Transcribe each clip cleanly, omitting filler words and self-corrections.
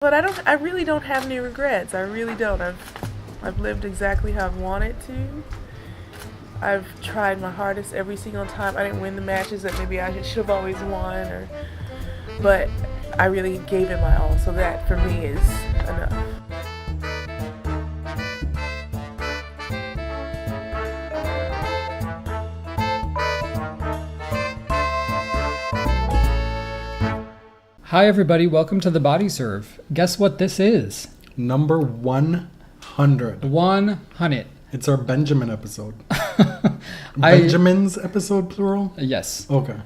But I really don't have any regrets. I really don't. I've lived exactly how I've wanted to. I've tried my hardest every single time. I didn't win the matches that maybe I should have always won, but I really gave it my all. So that for me is enough. Hi everybody, welcome to the Body Serve. Guess what this is? Number 100. 100. It's our Benjamin episode. Benjamin's episode, plural? Yes. Okay.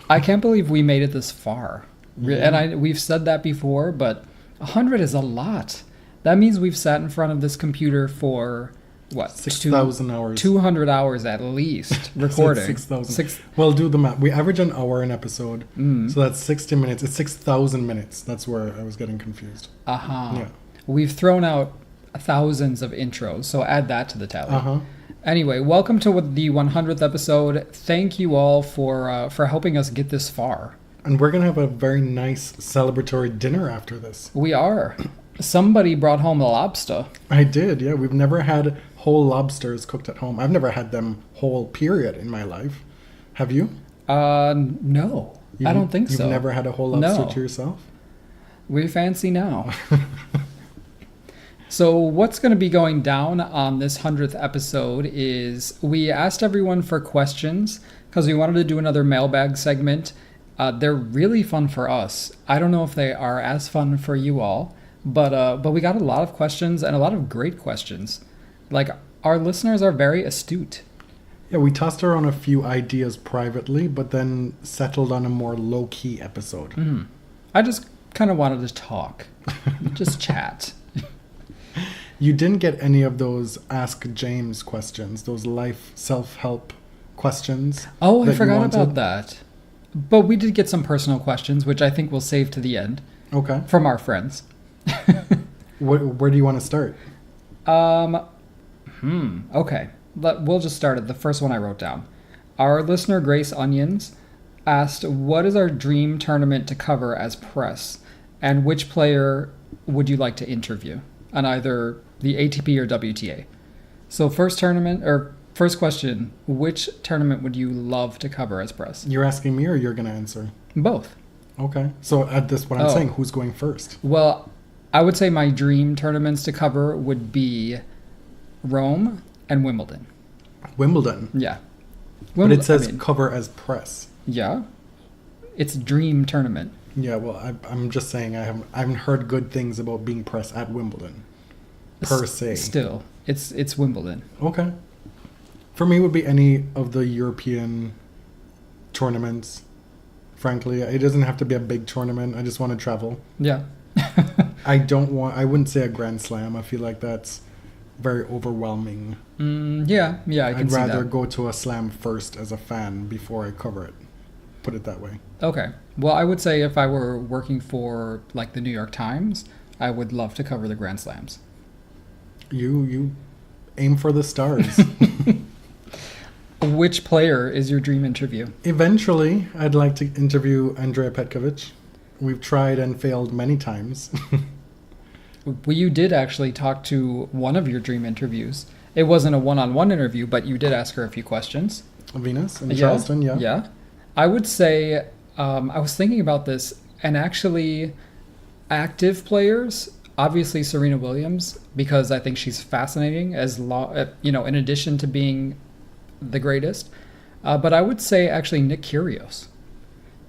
I can't believe we made it this far. Yeah. And we've said that before, but 100 is a lot. That means we've sat in front of this computer for, what? 6,000 hours. 200 hours at least, recording. 6,000. Well, do the math. We average an hour an episode, so that's 60 minutes. It's 6,000 minutes. That's where I was getting confused. Yeah. We've thrown out thousands of intros, so add that to the tally. Anyway, welcome to the 100th episode. Thank you all for helping us get this far. And we're going to have a very nice celebratory dinner after this. We are. Somebody brought home a lobster. I did, yeah. We've never had whole lobsters cooked at home. I've never had them whole, period, in my life. Have you? No. I don't think so. You've never had a whole lobster to yourself? We're fancy now. So what's going to be going down on this 100th episode is we asked everyone for questions because we wanted to do another mailbag segment. They're really fun for us. I don't know if they are as fun for you all, but we got a lot of questions and a lot of great questions. Like, our listeners are very astute. Yeah, we tossed around a few ideas privately, but then settled on a more low-key episode. I just kind of wanted to talk, just chat. You didn't get any of those Ask James questions, those life self-help questions. Oh, I forgot about that. But we did get some personal questions, which I think we'll save to the end. Okay. From our friends. Where do you want to start? Okay. We'll just start at the first one I wrote down. Our listener, Grace Onions, asked, what is our dream tournament to cover as press? And which player would you like to interview on either the ATP or WTA? So first question, which tournament would you love to cover as press? You're asking me or you're going to answer? Both. Okay. So at this point, I'm saying who's going first? Well, I would say my dream tournaments to cover would be Rome and Wimbledon. Wimbledon? Yeah. But it says cover as press. Yeah. It's dream tournament. Yeah, well, I'm just saying I haven't heard good things about being press at Wimbledon, per se. Still, it's Wimbledon. Okay. For me, it would be any of the European tournaments. Frankly, it doesn't have to be a big tournament. I just want to travel. Yeah. I wouldn't say a Grand Slam. I feel like that's very overwhelming. Yeah, I can see that. I'd rather go to a slam first as a fan before I cover it. Put it that way. Okay. Well, I would say if I were working for like the New York Times, I would love to cover the Grand Slams. You aim for the stars. Which player is your dream interview? Eventually, I'd like to interview Andrea Petkovic. We've tried and failed many times. Well, you did actually talk to one of your dream interviews. It wasn't a one-on-one interview, but you did ask her a few questions. Venus in Charleston, yeah. Yeah. I would say, I was thinking about this, and actually active players, obviously Serena Williams, because I think she's fascinating in addition to being the greatest. But I would say actually Nick Kyrgios,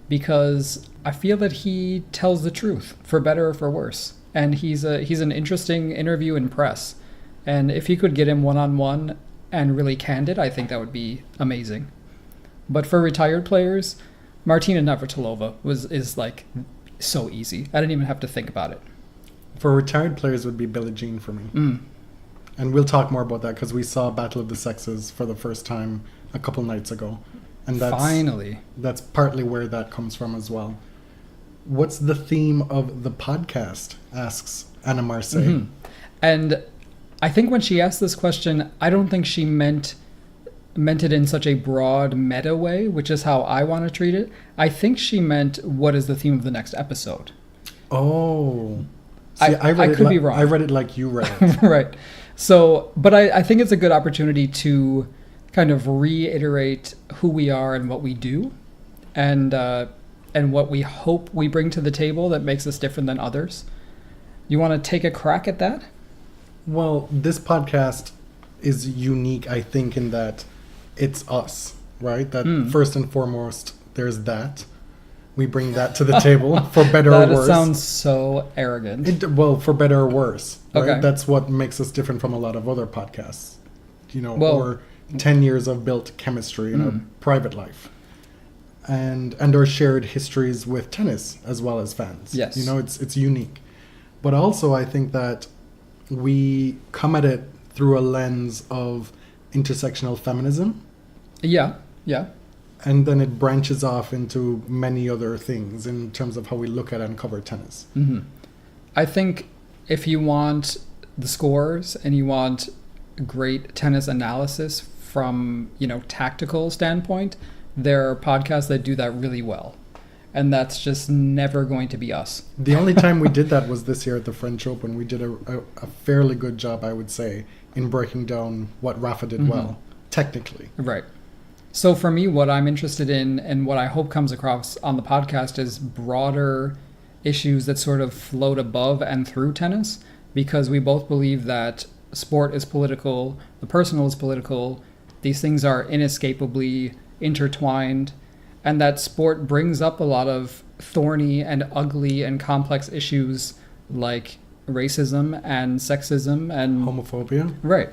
because I feel that he tells the truth, for better or for worse. And he's an interesting interview in press. And if you could get him one-on-one and really candid, I think that would be amazing. But for retired players, Martina Navratilova is like so easy. I didn't even have to think about it. For retired players, it would be Billie Jean for me. And we'll talk more about that because we saw Battle of the Sexes for the first time a couple nights ago. And Finally. That's partly where that comes from as well. What's the theme of the podcast? Asks Anna Marseille. And I think when she asked this question, I don't think she meant it in such a broad meta way, which is how I want to treat it. I think she meant, what is the theme of the next episode? Oh. See, I could be wrong. I read it like you read it. Right. So, but I think it's a good opportunity to kind of reiterate who we are and what we do, and what we hope we bring to the table that makes us different than others. You want to take a crack at that? Well, this podcast is unique, I think, in that it's us, right? That first and foremost, there's that. We bring that to the table, for better or worse. That sounds so arrogant. Well, for better or worse, right? Okay. That's what makes us different from a lot of other podcasts, Well, or 10 years of built chemistry in our private life. And our shared histories with tennis as well as fans. Yes. It's unique. But also I think that we come at it through a lens of intersectional feminism. Yeah. And then it branches off into many other things in terms of how we look at and cover tennis. Mm-hmm. I think if you want the scores and you want great tennis analysis from, tactical standpoint, there are podcasts that do that really well. And that's just never going to be us. The only time we did that was this year at the French Open. We did a fairly good job, I would say, in breaking down what Rafa did well, technically. Right. So for me, what I'm interested in and what I hope comes across on the podcast is broader issues that sort of float above and through tennis, because we both believe that sport is political, the personal is political, these things are inescapably intertwined, and that sport brings up a lot of thorny and ugly and complex issues like racism and sexism and homophobia. Right,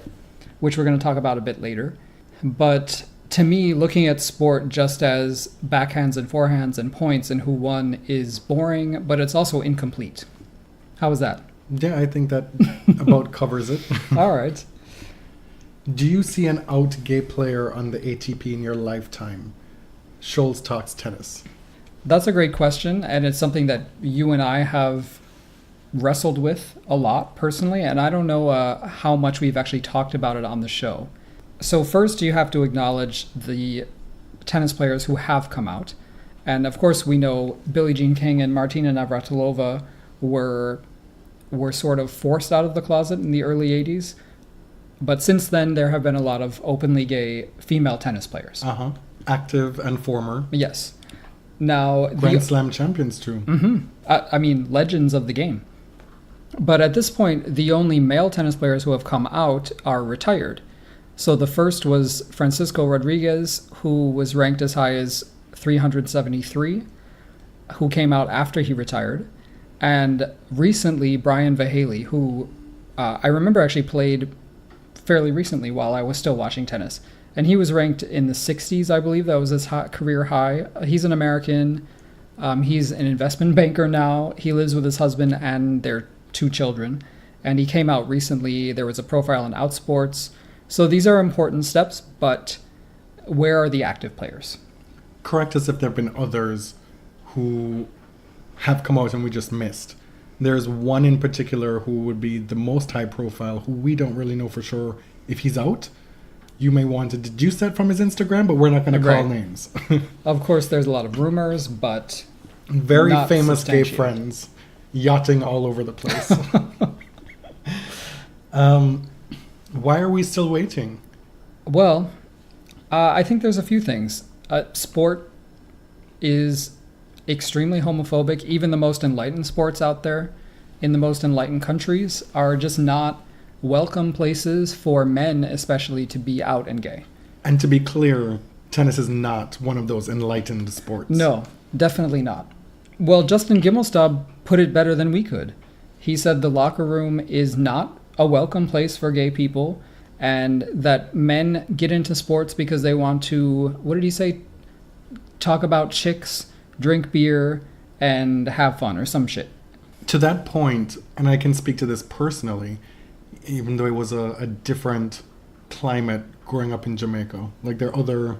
which we're going to talk about a bit later. But to me, looking at sport just as backhands and forehands and points and who won is boring, but it's also incomplete. How is that? Yeah, I think that about covers it. All right. Do you see an out gay player on the ATP in your lifetime? Scholes talks tennis. That's a great question, and it's something that you and I have wrestled with a lot personally, and I don't know how much we've actually talked about it on the show. So first, you have to acknowledge the tennis players who have come out. And of course, we know Billie Jean King and Martina Navratilova were sort of forced out of the closet in the early 80s. But since then, there have been a lot of openly gay female tennis players. Uh-huh. Active and former. Yes. Now, Grand Slam champions, too. Mm-hmm. I mean, legends of the game. But at this point, the only male tennis players who have come out are retired. So the first was Francisco Rodriguez, who was ranked as high as 373, who came out after he retired. And recently, Brian Vahaley, who I remember actually played fairly recently while I was still watching tennis. And he was ranked in the 60s, I believe. That was his career high. He's an American. He's an investment banker now. He lives with his husband and their 2 children. And he came out recently. There was a profile in Outsports. So these are important steps, but where are the active players? Correct us if there have been others who have come out and we just missed. There's one in particular who would be the most high profile, who we don't really know for sure if he's out. You may want to deduce that from his Instagram, but we're not going to call names. Of course, there's a lot of rumors, but very famous gay friends yachting all over the place. Why are we still waiting? Well, I think there's a few things. Sport is extremely homophobic. Even the most enlightened sports out there in the most enlightened countries are just not welcome places for men, especially, to be out and gay. And to be clear, tennis is not one of those enlightened sports. No, definitely not. Well, Justin Gimelstob put it better than we could. He said the locker room is not a welcome place for gay people, and that men get into sports because they want to, what did he say? Talk about chicks, drink beer, and have fun or some shit. To that point, and I can speak to this personally, even though it was a different climate growing up in Jamaica. Like, there are other,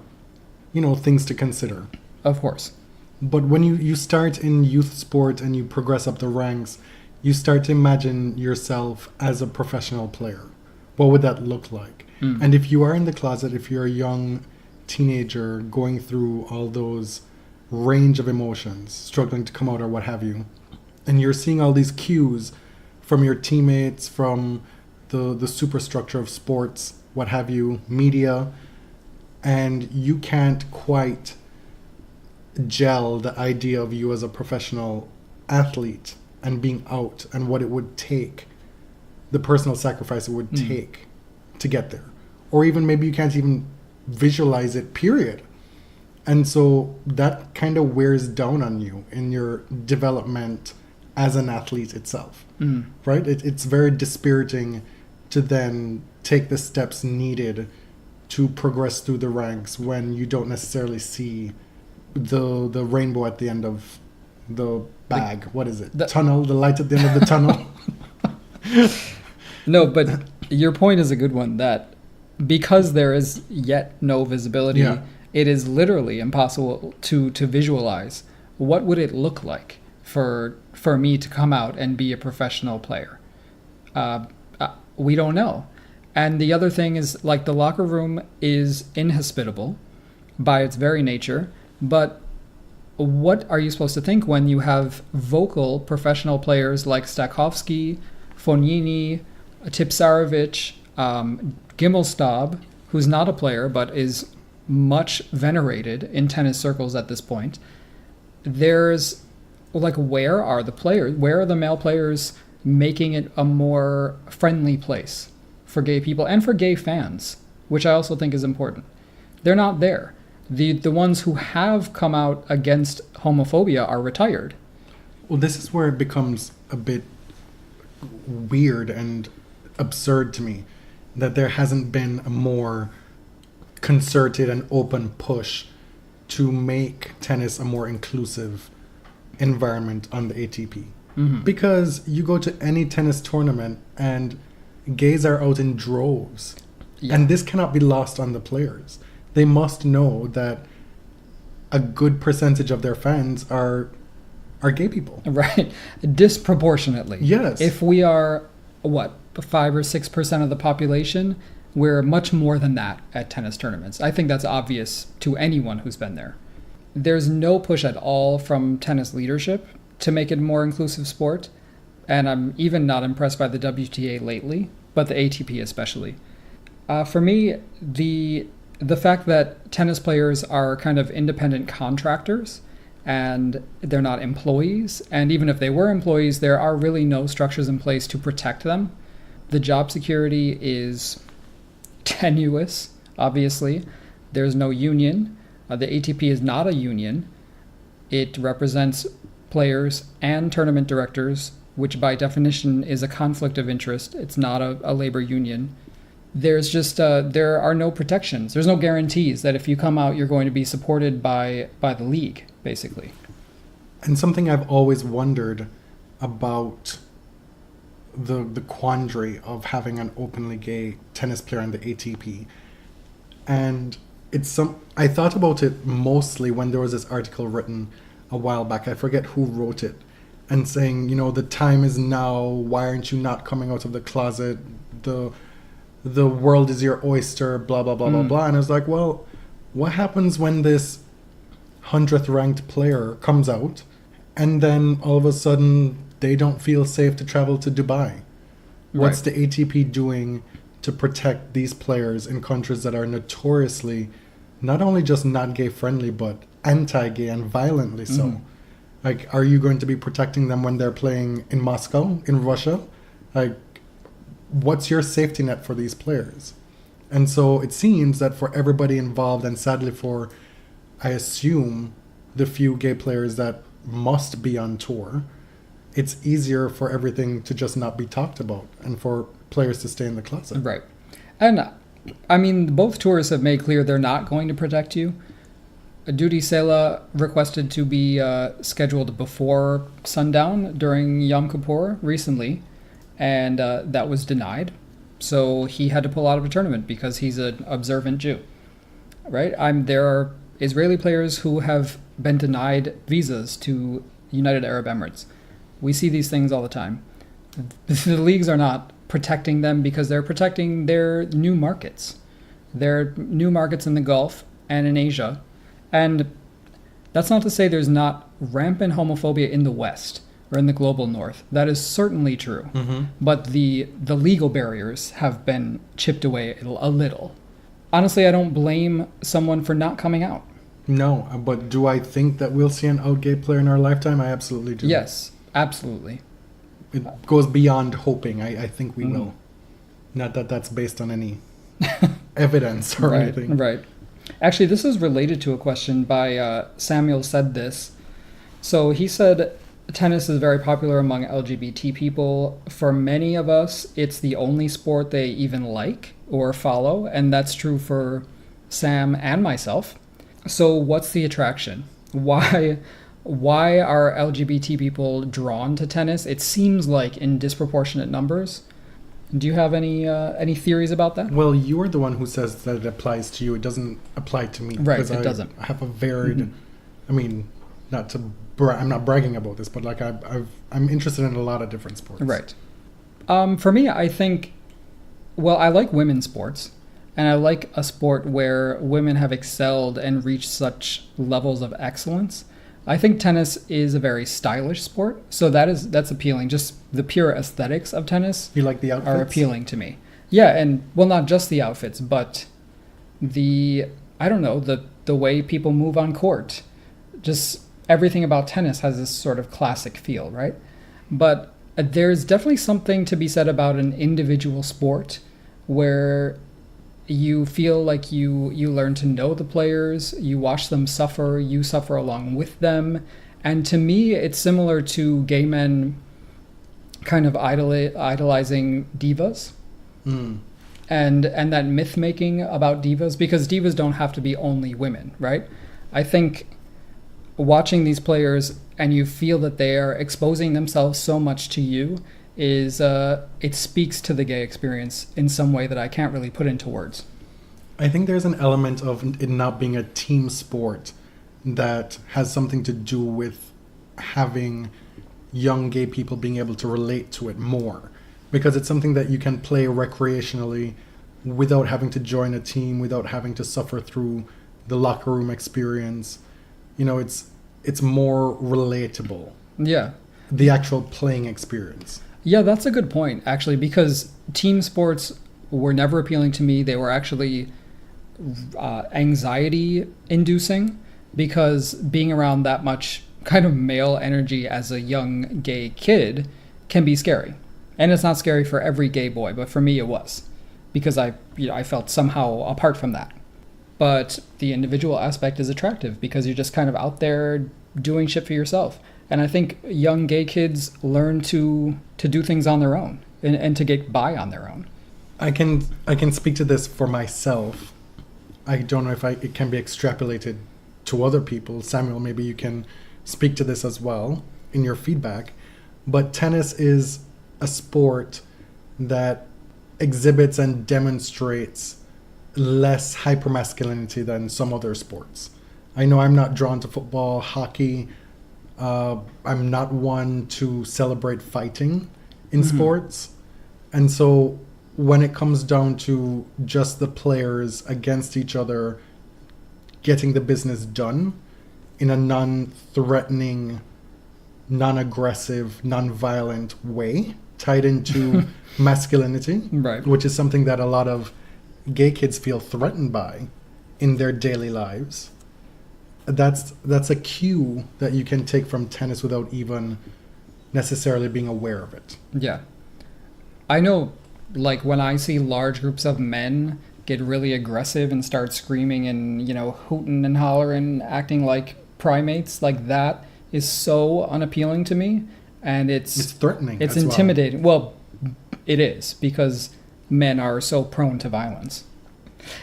things to consider. Of course. But when you start in youth sport and you progress up the ranks, you start to imagine yourself as a professional player. What would that look like? And if you are in the closet, if you're a young teenager going through all those range of emotions, struggling to come out or what have you, and you're seeing all these cues from your teammates, from the superstructure of sports, what have you, media, and you can't quite gel the idea of you as a professional athlete and being out and what it would take, the personal sacrifice it would take to get there. Or even maybe you can't even visualize it, period. And so that kind of wears down on you in your development as an athlete itself, right? It's very dispiriting to then take the steps needed to progress through the ranks when you don't necessarily see the rainbow at the end of the bag. What is it? The tunnel, the light at the end of the tunnel. No, but your point is a good one, that because there is yet no visibility, it is literally impossible to visualize what would it look like for me to come out and be a professional player. We don't know. And the other thing is, like, the locker room is inhospitable by its very nature, but what are you supposed to think when you have vocal professional players like Stakhovsky, Fonini, Tipsarevic, Gimelstob, who's not a player but is much venerated in tennis circles at this point? There's, like, where are the players? Where are the male players making it a more friendly place for gay people and for gay fans, which I also think is important? They're not there. The ones who have come out against homophobia are retired. Well, this is where it becomes a bit weird and absurd to me that there hasn't been a more concerted and open push to make tennis a more inclusive environment on the ATP. Because you go to any tennis tournament and gays are out in droves. And this cannot be lost on the players. They must know that a good percentage of their fans are gay people. Right. Disproportionately. Yes. If we are, 5 or 6% of the population, we're much more than that at tennis tournaments. I think that's obvious to anyone who's been there. There's no push at all from tennis leadership to make it a more inclusive sport. And I'm even not impressed by the WTA lately, but the ATP especially. For me, the fact that tennis players are kind of independent contractors and they're not employees, and even if they were employees, there are really no structures in place to protect them. The job security is tenuous, obviously. There's no union. The ATP is not a union. It represents players and tournament directors, which by definition is a conflict of interest. It's not a labor union. There's just there are no protections. There's no guarantees that if you come out, you're going to be supported by the league, basically. And something I've always wondered about the quandary of having an openly gay tennis player in the ATP, and I thought about it mostly when there was this article written a while back. I forget who wrote it, and saying, the time is now. Why aren't you not coming out of the closet? The world is your oyster, blah, blah, blah, blah, blah. And I was like, well, what happens when this 100th ranked player comes out and then all of a sudden they don't feel safe to travel to Dubai? What's the ATP doing to protect these players in countries that are notoriously not only just not gay friendly, but anti-gay and violently so? Like, are you going to be protecting them when they're playing in Moscow, in Russia? Like, what's your safety net for these players? And so it seems that for everybody involved, and sadly for, I assume, the few gay players that must be on tour, it's easier for everything to just not be talked about and for players to stay in the closet. Right. And, I mean, both tours have made clear they're not going to protect you. Dudi Sela requested to be scheduled before sundown during Yom Kippur recently, and that was denied. So he had to pull out of a tournament because he's an observant Jew, right? There are Israeli players who have been denied visas to United Arab Emirates. We see these things all the time. The leagues are not protecting them because they're protecting their new markets. Their new markets in the Gulf and in Asia. And that's not to say there's not rampant homophobia in the West. or in the global north. That is certainly true. But the legal barriers have been chipped away a little. Honestly, I don't blame someone for not coming out. No, but do I think that we'll see an out gay player in our lifetime? I absolutely do. Yes, absolutely. It goes beyond hoping. I think we will. Not that that's based on any evidence or anything. Right. Actually, this is related to a question by Samuel Said This. So he said, tennis is very popular among LGBT people. For many of us, it's the only sport they even like or follow, and that's true for Sam and myself. So what's the attraction? Why are LGBT people drawn to tennis? It seems like in disproportionate numbers. Do you have any theories about that? Well, you're the one who says that it applies to you. It doesn't apply to me. Right, it doesn't. I have a varied. I mean, I'm not bragging about this, but like I'm interested in a lot of different sports. Right. For me, I think, well, I like women's sports, and I like a sport where women have excelled and reached such levels of excellence. I think tennis is a very stylish sport, so that's appealing. Just the pure aesthetics of tennis You like the outfits? are appealing to me. Yeah, and well, not just the outfits, but the way people move on court. Just everything about tennis has this sort of classic feel, right? But there's definitely something to be said about an individual sport where you feel like you learn to know the players, you watch them suffer, you suffer along with them. And to me, it's similar to gay men kind of idolizing divas. And that myth making about divas, because divas don't have to be only women, right? I think watching these players and you feel that they are exposing themselves so much to you is it speaks to the gay experience in some way that I can't really put into words. I think there's an element of it not being a team sport that has something to do with having young gay people being able to relate to it more, because it's something that you can play recreationally without having to join a team, without having to suffer through the locker room experience. You know, it's more relatable. Yeah. The actual playing experience. Yeah, that's a good point, actually, because team sports were never appealing to me. They were actually anxiety-inducing, because being around that much kind of male energy as a young gay kid can be scary. And it's not scary for every gay boy, but for me it was, because I felt somehow apart from that. But the individual aspect is attractive because you're just kind of out there doing shit for yourself. And I think young gay kids learn to do things on their own and to get by on their own. I can speak to this for myself. I don't know if it can be extrapolated to other people. Samuel, maybe you can speak to this as well in your feedback. But tennis is a sport that exhibits and demonstrates less hypermasculinity than some other sports. I know I'm not drawn to football, hockey. I'm not one to celebrate fighting in sports. And so when it comes down to just the players against each other getting the business done in a non-threatening, non-aggressive, non-violent way, tied into masculinity, right, which is something that a lot of gay kids feel threatened by in their daily lives. That's a cue that you can take from tennis without even necessarily being aware of it. Yeah. I know, like, when I see large groups of men get really aggressive and start screaming and, hooting and hollering, acting like primates, like, that is so unappealing to me. And it's threatening. It's intimidating. Well, it is, because men are so prone to violence.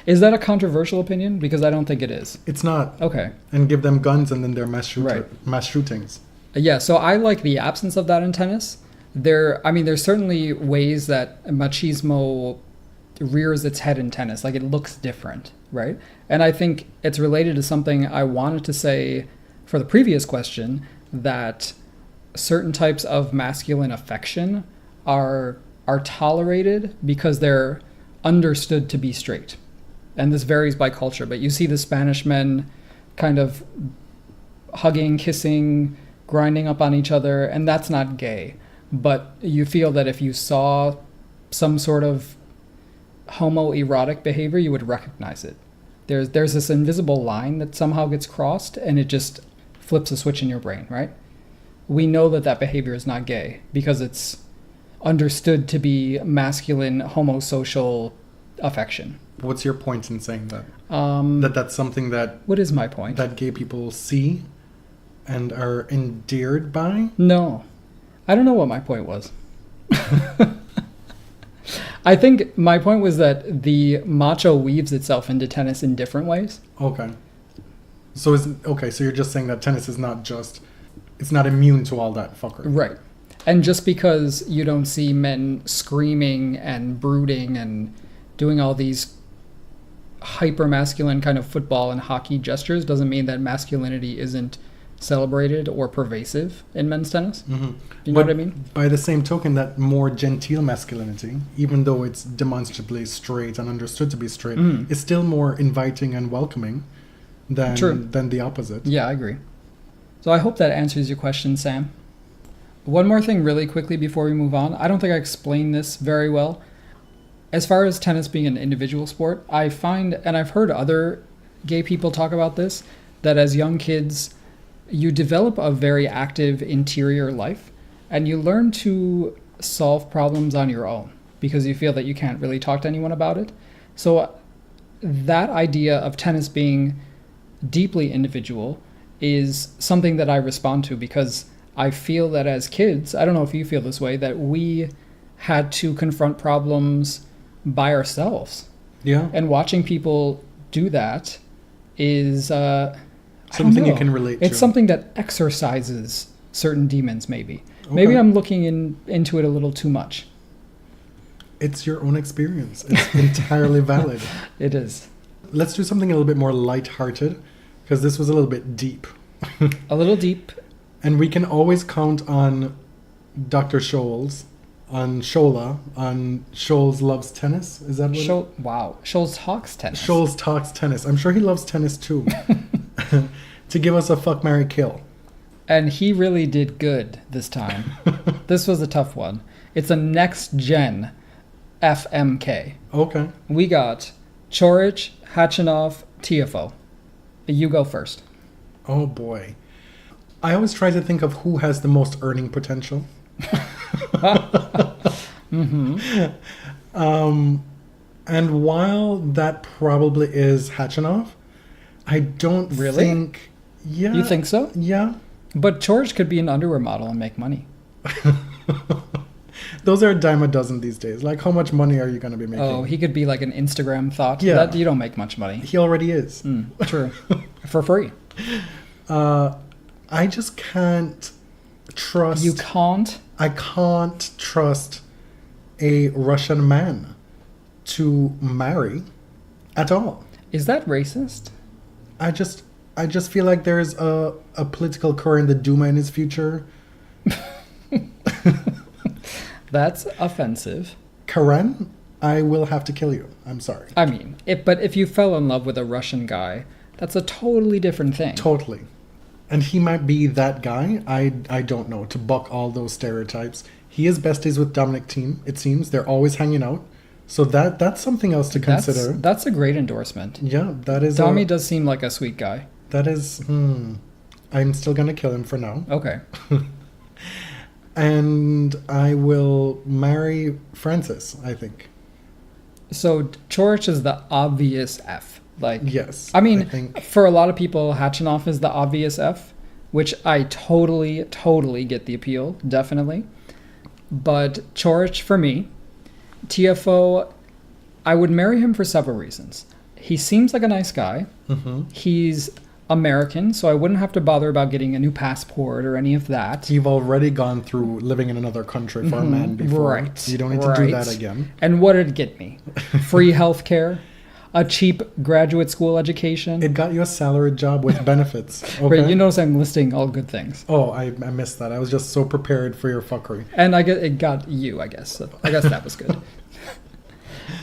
Is that a controversial opinion? Because I don't think it is. It's not. Okay. And give them guns and then they're mass Right. shootings. Yeah, so I like the absence of that in tennis. There's certainly ways that machismo rears its head in tennis. Like, it looks different, right? And I think it's related to something I wanted to say for the previous question, that certain types of masculine affection are tolerated because they're understood to be straight. And this varies by culture, but you see the Spanish men kind of hugging, kissing, grinding up on each other, and that's not gay. But you feel that if you saw some sort of homoerotic behavior, you would recognize it. There's this invisible line that somehow gets crossed, and it just flips a switch in your brain, right? We know that that behavior is not gay because it's understood to be masculine homosocial affection. What's your point in saying that? That's something that What is my point? that gay people see and are endeared by? No. I don't know what my point was. I think my point was that the macho weaves itself into tennis in different ways. Okay. So you're just saying that tennis is it's not immune to all that fuckery. Right. And just because you don't see men screaming and brooding and doing all these hyper-masculine kind of football and hockey gestures doesn't mean that masculinity isn't celebrated or pervasive in men's tennis. Mm-hmm. Do you know what I mean? By the same token, that more genteel masculinity, even though it's demonstrably straight and understood to be straight, is still more inviting and welcoming than the opposite. Yeah, I agree. So I hope that answers your question, Sam. One more thing really quickly before we move on. I don't think I explained this very well. As far as tennis being an individual sport, I find, and I've heard other gay people talk about this, that as young kids, you develop a very active interior life and you learn to solve problems on your own because you feel that you can't really talk to anyone about it. So that idea of tennis being deeply individual is something that I respond to because I feel that as kids, I don't know if you feel this way, that we had to confront problems by ourselves. Yeah. And watching people do that is something you can relate to. It's something that exercises certain demons, maybe. Okay. Maybe I'm looking into it a little too much. It's your own experience. It's entirely valid. It is. Let's do something a little bit more lighthearted, because this was a little bit deep. A little deep. And we can always count on Dr. Scholes, on Shola, on Scholes Loves Tennis. Is that what? Wow. Scholes talks tennis. Scholes talks tennis. I'm sure he loves tennis too. To give us a fuck, marry, kill. And he really did good this time. This was a tough one. It's a next gen FMK. Okay. We got Chorich, Hachinov, TFO. You go first. Oh boy. I always try to think of who has the most earning potential. Mm-hmm. And while that probably is Hachinov, I don't think... Yeah. You think so? Yeah. But George could be an underwear model and make money. Those are a dime a dozen these days. Like, how much money are you going to be making? Oh, he could be like an Instagram thought. Yeah. You don't make much money. He already is. True. For free. I just can't trust... You can't? I can't trust a Russian man to marry at all. Is that racist? I just feel like there's a political core in the Duma in his future. That's offensive. Karen, I will have to kill you. I'm sorry. I mean, but if you fell in love with a Russian guy, that's a totally different thing. Totally. And he might be that guy. I don't know. To buck all those stereotypes. He is besties with Dominic Thiem, it seems. They're always hanging out. So that's something else to consider. That's a great endorsement. Yeah, that is... Tommy does seem like a sweet guy. That is... I'm still going to kill him for now. Okay. And I will marry Francis, I think. So Chorich is the obvious F. Like, yes. I mean, I think... for a lot of people, Hachinov is the obvious F, which I totally get the appeal, definitely. But Chorich, for me, TFO, I would marry him for several reasons. He seems like a nice guy. Mm-hmm. He's American, so I wouldn't have to bother about getting a new passport or any of that. You've already gone through living in another country for a man before. Right. You don't need to do that again. And what did it get me? Free healthcare, a cheap graduate school education. It got you a salaried job with benefits. Okay? Right, you notice I'm listing all good things. Oh, I missed that. I was just so prepared for your fuckery. And I guess it got you, I guess. So I guess that was good.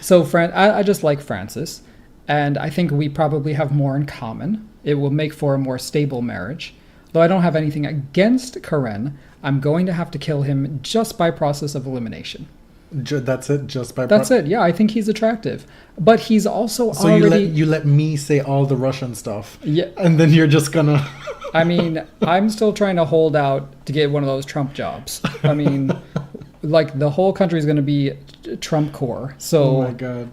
So I just like Francis, and I think we probably have more in common. It will make for a more stable marriage. Though I don't have anything against Karen, I'm going to have to kill him just by process of elimination. That's it, just by... That's it, yeah, I think he's attractive. But he's also so already... you let me say all the Russian stuff, Yeah. and then you're just gonna... I mean, I'm still trying to hold out to get one of those Trump jobs. I mean, like, the whole country is going to be Trump core. So, oh my God.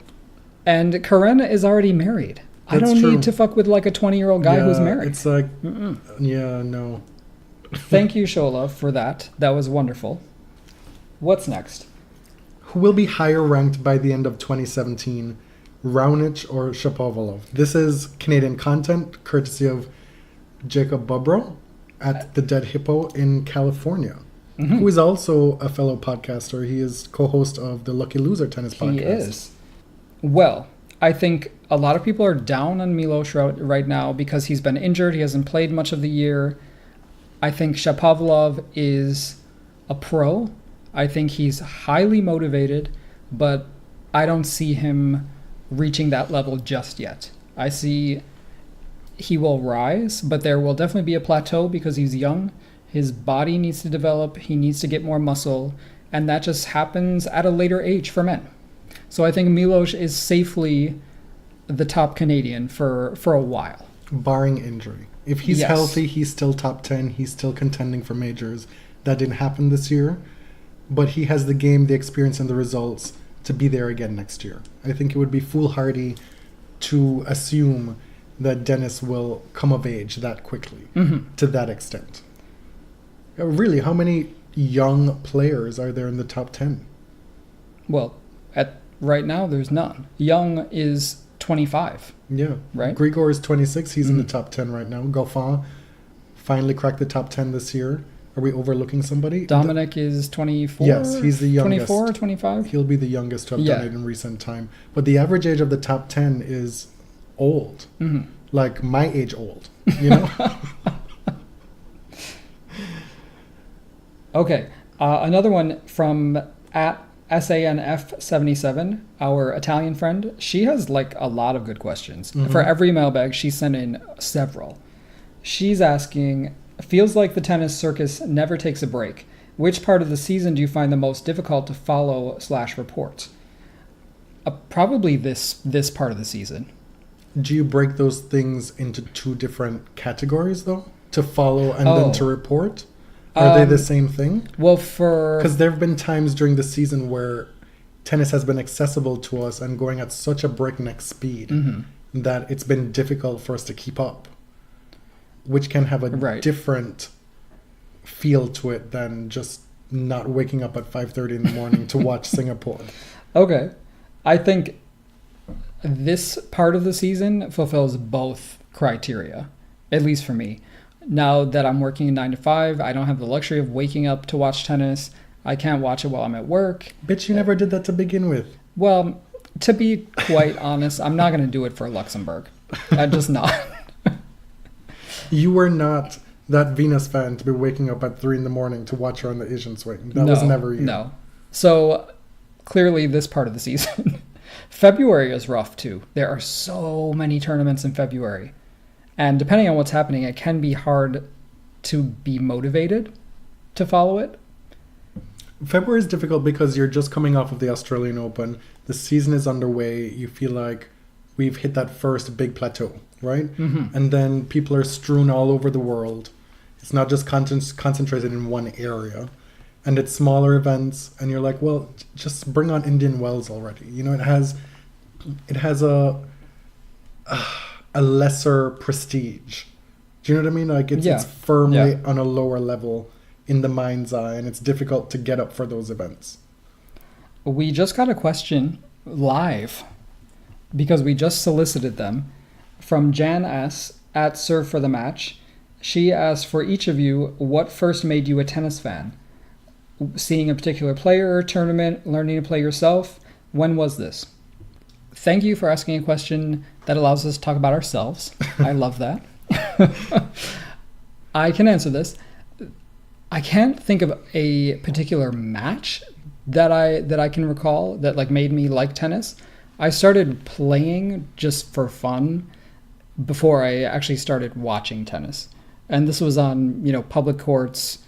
And Karen is already married. I That's don't true. need to fuck with like a 20-year-old guy who's married. It's like, yeah, no. Thank you, Shola, for that. That was wonderful. What's next? Who will be higher ranked by the end of 2017, Raonic or Shapovalov? This is Canadian content, courtesy of Jacob Bobro at the Dead Hippo in California, who is also a fellow podcaster. He is co-host of the Lucky Loser tennis podcast. He is. Well, I think a lot of people are down on Milos right now because he's been injured. He hasn't played much of the year. I think Shapovalov is a pro. I think he's highly motivated, but I don't see him reaching that level just yet. I see he will rise, but there will definitely be a plateau because he's young. His body needs to develop. He needs to get more muscle, and that just happens at a later age for men. So I think Milos is safely the top Canadian for a while. Barring injury. If he's healthy, he's still top 10. He's still contending for majors. That didn't happen this year. But he has the game, the experience, and the results to be there again next year. I think it would be foolhardy to assume that Dennis will come of age that quickly, to that extent. Really, how many young players are there in the top 10? Well, right now, there's none. Young is 25. Yeah. Right? Grigor is 26. He's in the top 10 right now. Goffin finally cracked the top 10 this year. Are we overlooking somebody? Dominic is 24? Yes, he's the youngest. 24 or 25? He'll be the youngest to have done it in recent time. But the average age of the top 10 is old. Like my age old, you know? Okay. Another one from at SANF77, our Italian friend. She has like a lot of good questions. For every mailbag, she sent in several. She's asking, feels like the tennis circus never takes a break. Which part of the season do you find the most difficult to follow/report? Probably this part of the season. Do you break those things into two different categories, though? To follow and then to report? Are they the same thing? Well, because there have been times during the season where tennis has been accessible to us and going at such a breakneck speed that it's been difficult for us to keep up, which can have a different feel to it than just not waking up at 5:30 in the morning to watch Singapore. Okay. I think this part of the season fulfills both criteria, at least for me. Now that I'm working a 9 to 5, I don't have the luxury of waking up to watch tennis. I can't watch it while I'm at work. Bitch, you never did that to begin with. Well, to be quite honest, I'm not going to do it for Luxembourg. I'm just not. You were not that Venus fan to be waking up at 3 in the morning to watch her on the Asian swing. That was never you. No. So, clearly this part of the season. February is rough too. There are so many tournaments in February. And depending on what's happening, it can be hard to be motivated to follow it. February is difficult because you're just coming off of the Australian Open. The season is underway. You feel like we've hit that first big plateau, right? And then people are strewn all over the world. It's not just concentrated in one area. And it's smaller events. And you're like, well, just bring on Indian Wells already. You know, it has a lesser prestige. Do you know what I mean? Like it's firmly on a lower level in the mind's eye, and it's difficult to get up for those events. We just got a question live because we just solicited them from Jan S. at Serve for the Match. She asked, for each of you, what first made you a tennis fan? Seeing a particular player or tournament, learning to play yourself? When was this? Thank you for asking a question that allows us to talk about ourselves. I love that. I can answer this. I can't think of a particular match that I can recall that like made me like tennis. I started playing just for fun before I actually started watching tennis. And this was on, public courts.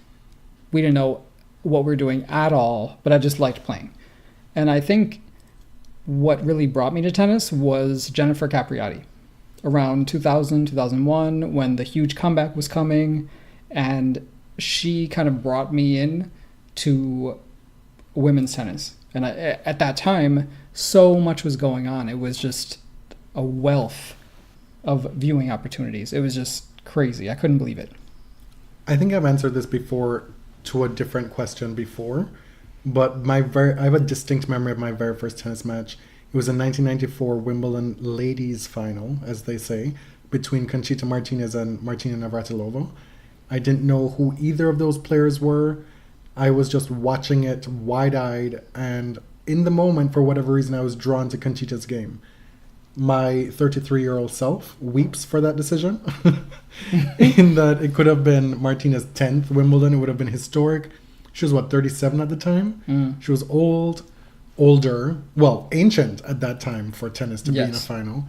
We didn't know what we were doing at all, but I just liked playing. And I think what really brought me to tennis was Jennifer Capriati around 2000, 2001, when the huge comeback was coming. And she kind of brought me in to women's tennis. And at that time, so much was going on. It was just a wealth of viewing opportunities. It was just crazy. I couldn't believe it. I think I've answered this before to a different question before, but I have a distinct memory of my very first tennis match. It was a 1994 Wimbledon ladies final, as they say, between Conchita Martinez and Martina Navratilova. I didn't know who either of those players were. I was just watching it wide-eyed, and in the moment, for whatever reason, I was drawn to Conchita's game. My 33-year-old self weeps for that decision, in that it could have been Martina's 10th Wimbledon. It would have been historic. She was, 37 at the time? She was older, ancient at that time for tennis to be in a final.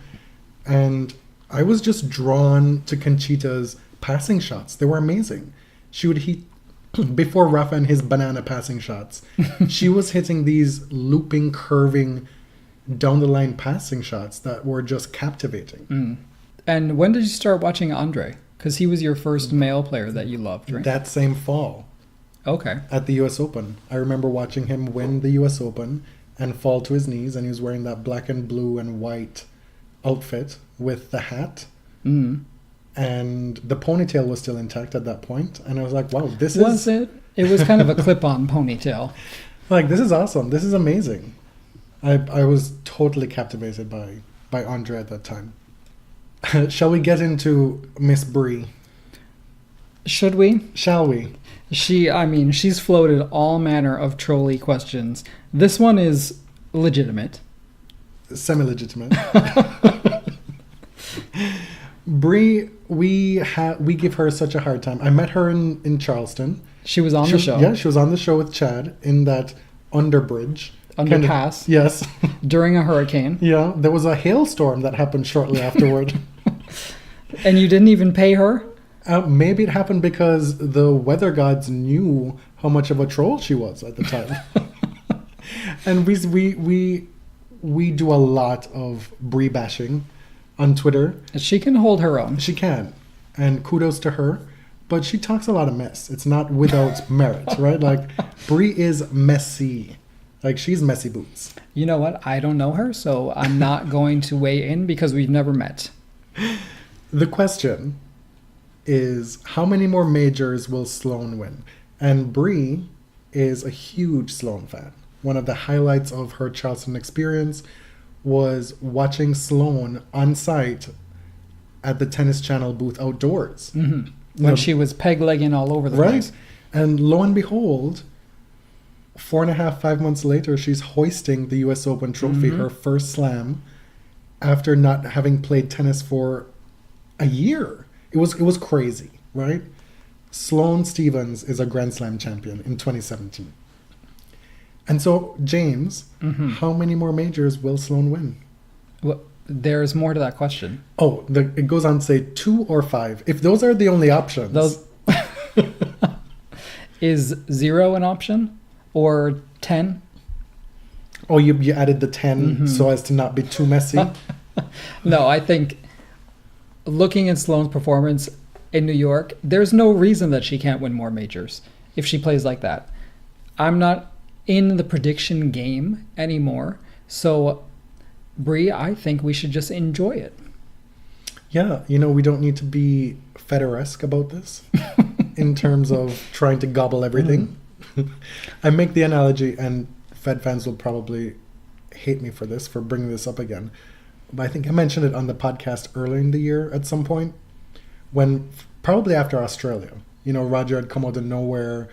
And I was just drawn to Conchita's passing shots. They were amazing. She would hit, before Rafa and his banana passing shots, she was hitting these looping, curving, down the line passing shots that were just captivating. And when did you start watching Andre? Because he was your first male player that you loved, right? That same fall. Okay. At the US Open. I remember watching him win the US Open and fall to his knees, and he was wearing that black and blue and white outfit with the hat. And the ponytail was still intact at that point. And I was like, wow, this is... Was it? It was kind of a clip-on ponytail. Like, this is awesome. This is amazing. I was totally captivated by Andre at that time. Shall we get into Miss Brie? Should we? Shall we? She's floated all manner of trolly questions. This one is legitimate. Semi-legitimate. Brie, we give her such a hard time. I met her in Charleston. She was on the show. Yeah, she was on the show with Chad in that underbridge. Underpass. Yes. During a hurricane. Yeah, there was a hailstorm that happened shortly afterward. And you didn't even pay her? Maybe it happened because the weather gods knew how much of a troll she was at the time. And we do a lot of Brie bashing on Twitter. She can hold her own. She can. And kudos to her. But she talks a lot of mess. It's not without merit, right? Like, Brie is messy. Like, she's messy boots. You know what? I don't know her, so I'm not going to weigh in because we've never met. The question is, how many more majors will Sloane win? And Brie is a huge Sloane fan. One of the highlights of her Charleston experience was watching Sloane on site at the Tennis Channel booth outdoors. When she was peg-legging all over the place. And lo and behold, 4.5, 5 months later, she's hoisting the US Open trophy, her first slam, after not having played tennis for a year. It was crazy, right? Sloane Stephens is a Grand Slam champion in 2017. And so, James, how many more majors will Sloane win? Well, there's more to that question. Oh, it goes on to say 2 or 5. If those are the only options. Is 0 an option? Or 10? Oh, you added the 10 so as to not be too messy? No, I think looking at Sloane's performance in New York, there's no reason that she can't win more majors if she plays like that. I'm not in the prediction game anymore, so Brie, I think we should just enjoy it. Yeah, we don't need to be Federer-esque about this in terms of trying to gobble everything. I make the analogy, and Fed fans will probably hate me for this, for bringing this up again. But I think I mentioned it on the podcast earlier in the year at some point, when probably after Australia, Roger had come out of nowhere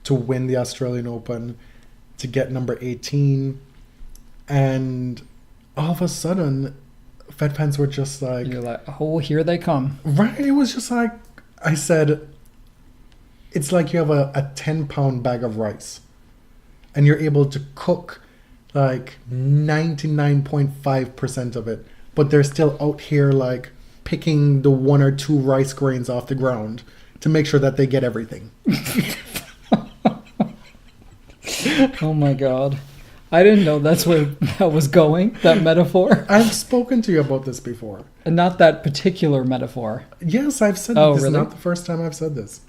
to win the Australian Open, to get number 18. And all of a sudden, Fed fans were just like... You're like, oh, here they come. Right? It was just like, I said, it's like you have a 10-pound bag of rice and you're able to cook like 99.5% of it, but they're still out here like picking the 1 or 2 rice grains off the ground to make sure that they get everything. Oh my god. I didn't know that's where that was going, that metaphor. I've spoken to you about this before. And not that particular metaphor. Yes, I've said Oh, this. really? This is not the first time I've said this.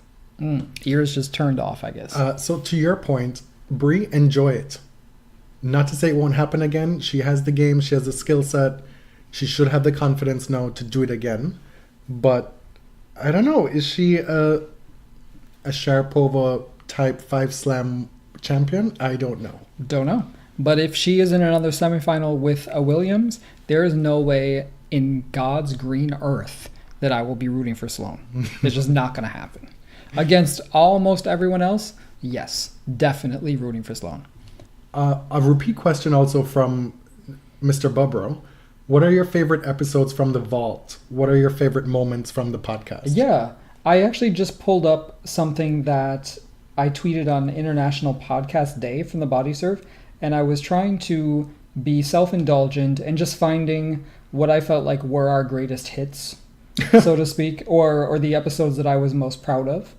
Ears just turned off, I guess. So to your point, Brie, enjoy it. Not to say it won't happen again. She has the game. She has the skill set. She should have the confidence now to do it again. But I don't know. Is she a Sharapova type 5 slam champion? I don't know. Don't know. But if she is in another semifinal with a Williams, there is no way in God's green earth that I will be rooting for Sloane. It's just not going to happen. Against almost everyone else, yes, definitely rooting for Sloane. A repeat question also from Mr. Bubro. What are your favorite episodes from the vault? What are your favorite moments from the podcast? Yeah, I actually just pulled up something that I tweeted on International Podcast Day from the Body Surf, and I was trying to be self-indulgent and just finding what I felt like were our greatest hits, so to speak, or the episodes that I was most proud of.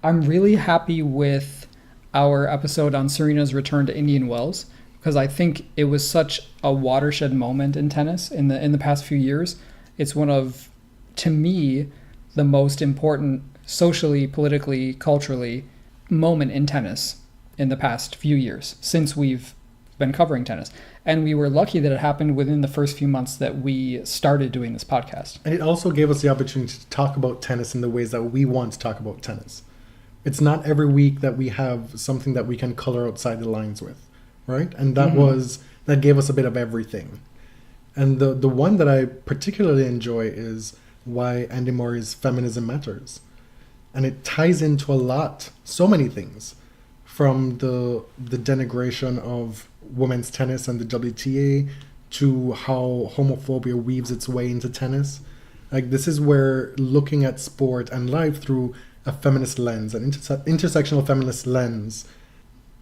I'm really happy with our episode on Serena's return to Indian Wells, because I think it was such a watershed moment in tennis in the past few years. It's one of, to me, the most important socially, politically, culturally moment in tennis in the past few years since we've been covering tennis. And we were lucky that it happened within the first few months that we started doing this podcast. And it also gave us the opportunity to talk about tennis in the ways that we want to talk about tennis. It's not every week that we have something that we can color outside the lines with, right? And that gave us a bit of everything. And the one that I particularly enjoy is why Andy Murray's Feminism Matters. And it ties into so many things, from the denigration of women's tennis and the WTA to how homophobia weaves its way into tennis. Like, this is where looking at sport and life through a feminist lens, an intersectional feminist lens,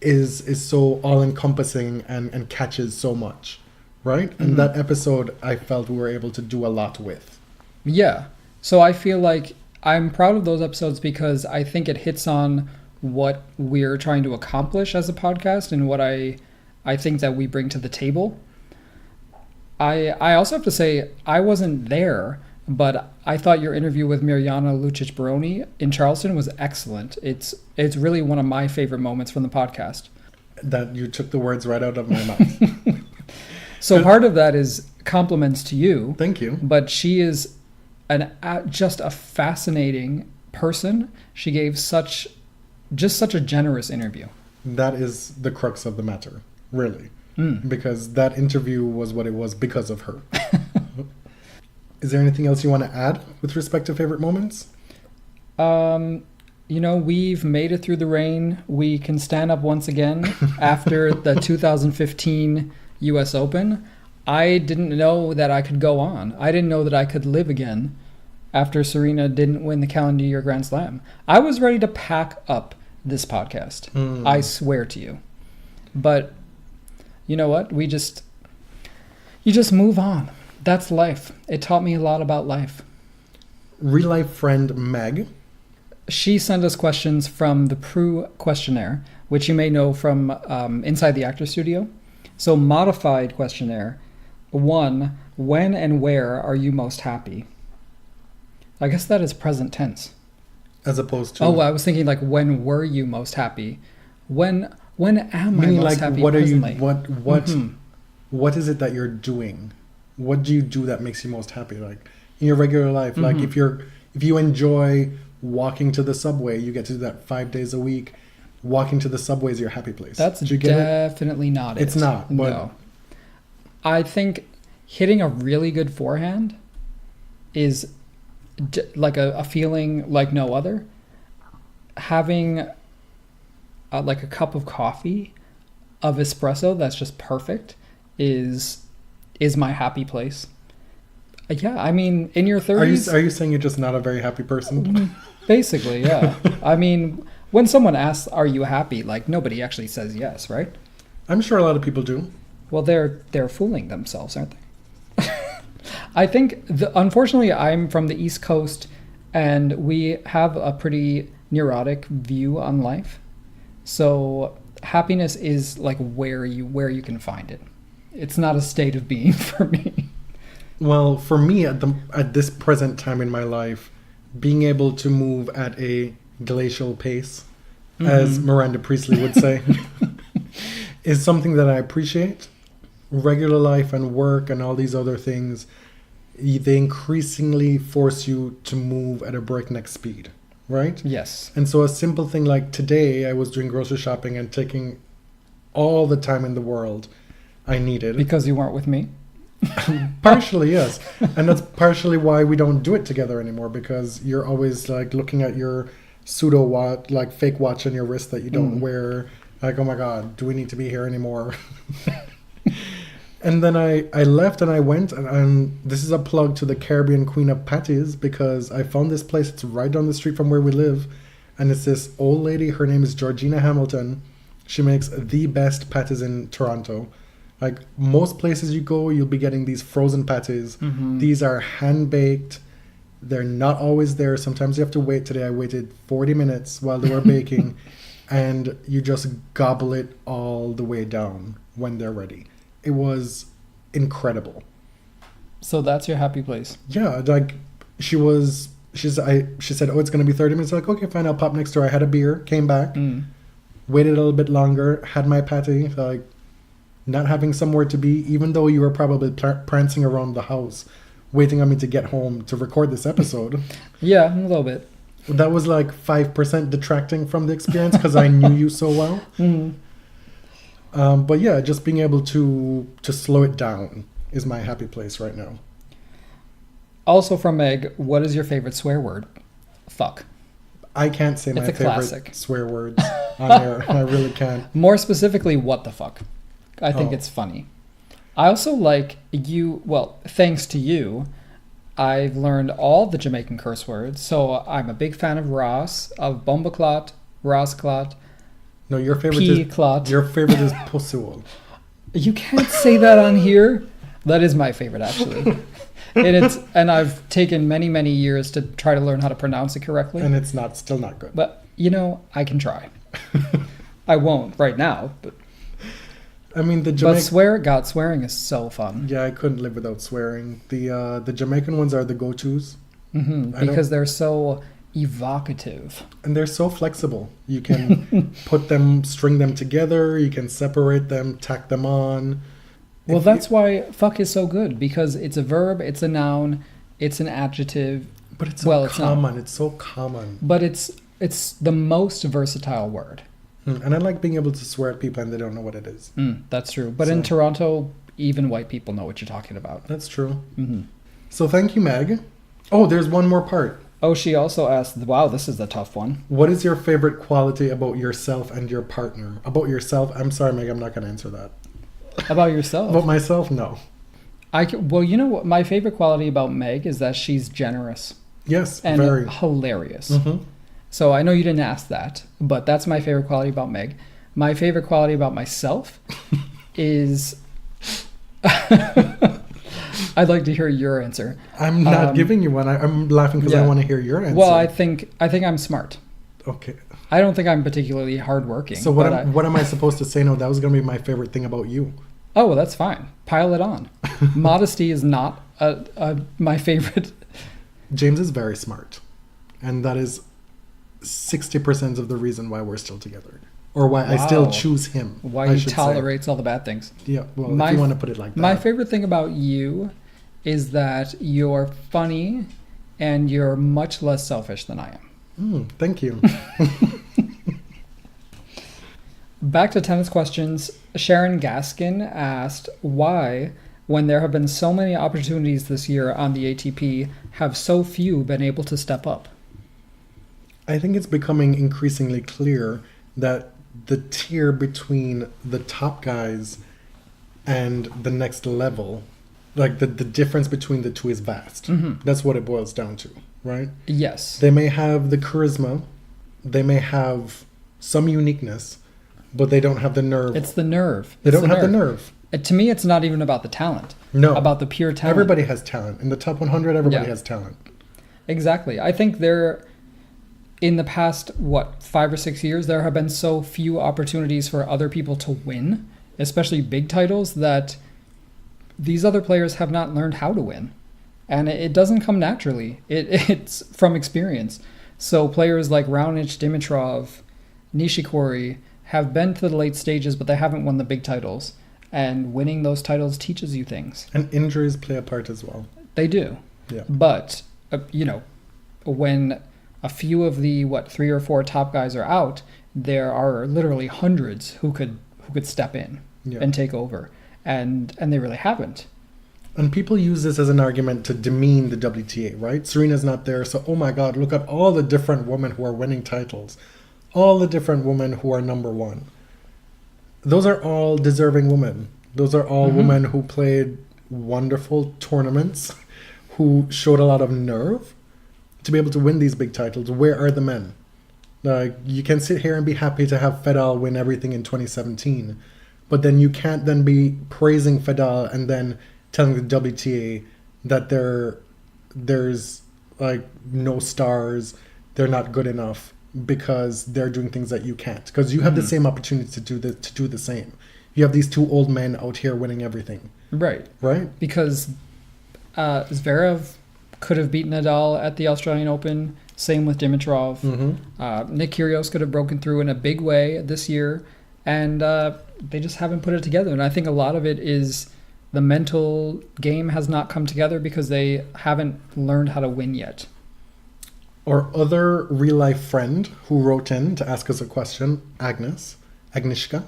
is so all-encompassing and catches so much, right? Mm-hmm. And that episode, I felt we were able to do a lot with. Yeah. So I feel like I'm proud of those episodes because I think it hits on what we're trying to accomplish as a podcast and what I think that we bring to the table. I also have to say, I wasn't there, but I thought your interview with Mirjana Lucic-Baroni in Charleston was excellent. It's really one of my favorite moments from the podcast. That you took the words right out of my mouth. So part of that is compliments to you. Thank you. But she is just a fascinating person. She gave such a generous interview. That is the crux of the matter, really. Because that interview was what it was because of her. Is there anything else you want to add with respect to favorite moments? We've made it through the rain. We can stand up once again after the 2015 US Open. I didn't know that I could go on. I didn't know that I could live again after Serena didn't win the calendar year Grand Slam. I was ready to pack up this podcast. I swear to you. But you know what? You just move on. That's life. It taught me a lot about life. Real life friend Meg. She sent us questions from the Prue questionnaire, which you may know from Inside the Actor Studio. So modified questionnaire. 1, when and where are you most happy? I guess that is present tense. As opposed to... Oh, I was thinking like, when were you most happy? When am I most happy what presently? What is it that you're doing? What do you do that makes you most happy? Like in your regular life, like if you enjoy walking to the subway, you get to do that 5 days a week. Walking to the subway is your happy place. That's definitely not it. It's not. But no. I think hitting a really good forehand is like a feeling like no other. Having like a cup of coffee of espresso that's just perfect is my happy place. Yeah, I mean, in your 30s... Are you saying you're just not a very happy person? Basically, yeah. I mean, when someone asks, are you happy? Like, nobody actually says yes, right? I'm sure a lot of people do. Well, they're fooling themselves, aren't they? I think, unfortunately, I'm from the East Coast, and we have a pretty neurotic view on life. So happiness is like where you can find it. It's not a state of being for me. Well, for me, at this present time in my life, being able to move at a glacial pace, as Miranda Priestley would say, is something that I appreciate. Regular life and work and all these other things, they increasingly force you to move at a breakneck speed, right? Yes. And so a simple thing like today, I was doing grocery shopping and taking all the time in the world I needed. Because you weren't with me? Partially, yes. And that's partially why we don't do it together anymore, because you're always like looking at your pseudo watch, like fake watch on your wrist that you don't wear. Like, oh my God, do we need to be here anymore? And then I left and I went, and this is a plug to the Caribbean Queen of Patties, because I found this place. It's right down the street from where we live. And it's this old lady. Her name is Georgina Hamilton. She makes the best patties in Toronto. Like most places you go, you'll be getting these frozen patties. These are hand-baked. They're not always there. Sometimes you have to wait. Today I waited 40 minutes while they were baking. And you just gobble it all the way down when they're ready. It was incredible. So that's your happy place? Yeah, like she said, oh, it's going to be 30 minutes. Like, okay, fine, I'll pop next door. I had a beer, came back, waited a little bit longer, had my patty, like not having somewhere to be, even though you were probably prancing around the house, waiting on me to get home to record this episode. Yeah, a little bit. That was like 5% detracting from the experience because I knew you so well. But yeah, just being able to slow it down is my happy place right now. Also from Meg, what is your favorite swear word? Fuck. I can't say my favorite classic swear words on air. I really can't. More specifically, what the fuck? I think it's funny. I also like you, well, thanks to you, I've learned all the Jamaican curse words. So I'm a big fan of Ross, of Bombaclot, Rossclot. No, your favorite P-clot. Your favorite is Pussual. You can't say that on here. That is my favorite, actually. And I've taken many years to try to learn how to pronounce it correctly. And it's still not good. But I can try. I won't right now, but I mean swearing is so fun. Yeah, I couldn't live without swearing. The Jamaican ones are the go-tos. Because they're so evocative. And they're so flexible. You can string them together, you can separate them, tack them on. Well, that's why fuck is so good, because it's a verb, it's a noun, it's an adjective. But it's so common. It's so common. But it's the most versatile word. And I like being able to swear at people and they don't know what it is. That's true. But in Toronto, even white people know what you're talking about. That's true. So thank you, Meg. Oh, there's one more part. Oh, she also asked, wow, this is a tough one. What is your favorite quality about yourself and your partner? About yourself? I'm sorry, Meg, I'm not going to answer that. About yourself? About myself? No. Well, you know what? My favorite quality about Meg is that she's generous. Yes, and very. Hilarious. So I know you didn't ask that, but that's my favorite quality about Meg. My favorite quality about myself is... I'd like to hear your answer. I'm not giving you one. I'm laughing because I want to hear your answer. Well, I think I'm smart. Okay. I don't think I'm particularly hardworking. So what am I supposed to say? No, that was going to be my favorite thing about you. Oh, well, that's fine. Pile it on. Modesty is not my favorite. James is very smart. And that is 60% of the reason why we're still together. Or why I still choose him. Why he tolerates all the bad things. Yeah, well, if you want to put it like that. My favorite thing about you is that you're funny and you're much less selfish than I am. Thank you. Back to tennis questions. Sharon Gaskin asked, why, when there have been so many opportunities this year on the ATP, have so few been able to step up? I think it's becoming increasingly clear that the tier between the top guys and the next level, like the difference between the two is vast. That's what it boils down to, right? Yes. They may have the charisma, they may have some uniqueness, but they don't have the nerve. It's the nerve. They don't have the nerve. To me, it's not even about the talent. No. About the pure talent. Everybody has talent. In the top 100, everybody Yeah. has talent. Exactly. I think in the past, 5 or 6 years, there have been so few opportunities for other people to win, especially big titles, that these other players have not learned how to win. And it doesn't come naturally. It's from experience. So players like Raonic, Dimitrov, Nishikori have been to the late stages, but they haven't won the big titles. And winning those titles teaches you things. And injuries play a part as well. They do. Yeah. But, when a few of the 3 or 4 top guys are out, there are literally hundreds who could step in and take over, and they really haven't. And people use this as an argument to demean the WTA, right? Serena's not there, so oh my God, look at all the different women who are winning titles, all the different women who are number one. Those are all deserving women. Those are all women who played wonderful tournaments, who showed a lot of nerve to be able to win these big titles. Where are the men? Like, you can sit here and be happy to have Fedal win everything in 2017, but then you can't then be praising Fedal and then telling the WTA that there's like no stars, they're not good enough because they're doing things that you can't. Because you have the same opportunity to do the same. You have these 2 old men out here winning everything. Right. Right? Because Zverev could have beaten Nadal at the Australian Open. Same with Dimitrov. Nick Kyrgios could have broken through in a big way this year. And they just haven't put it together. And I think a lot of it is the mental game has not come together because they haven't learned how to win yet. Our other real-life friend who wrote in to ask us a question, Agnieszka,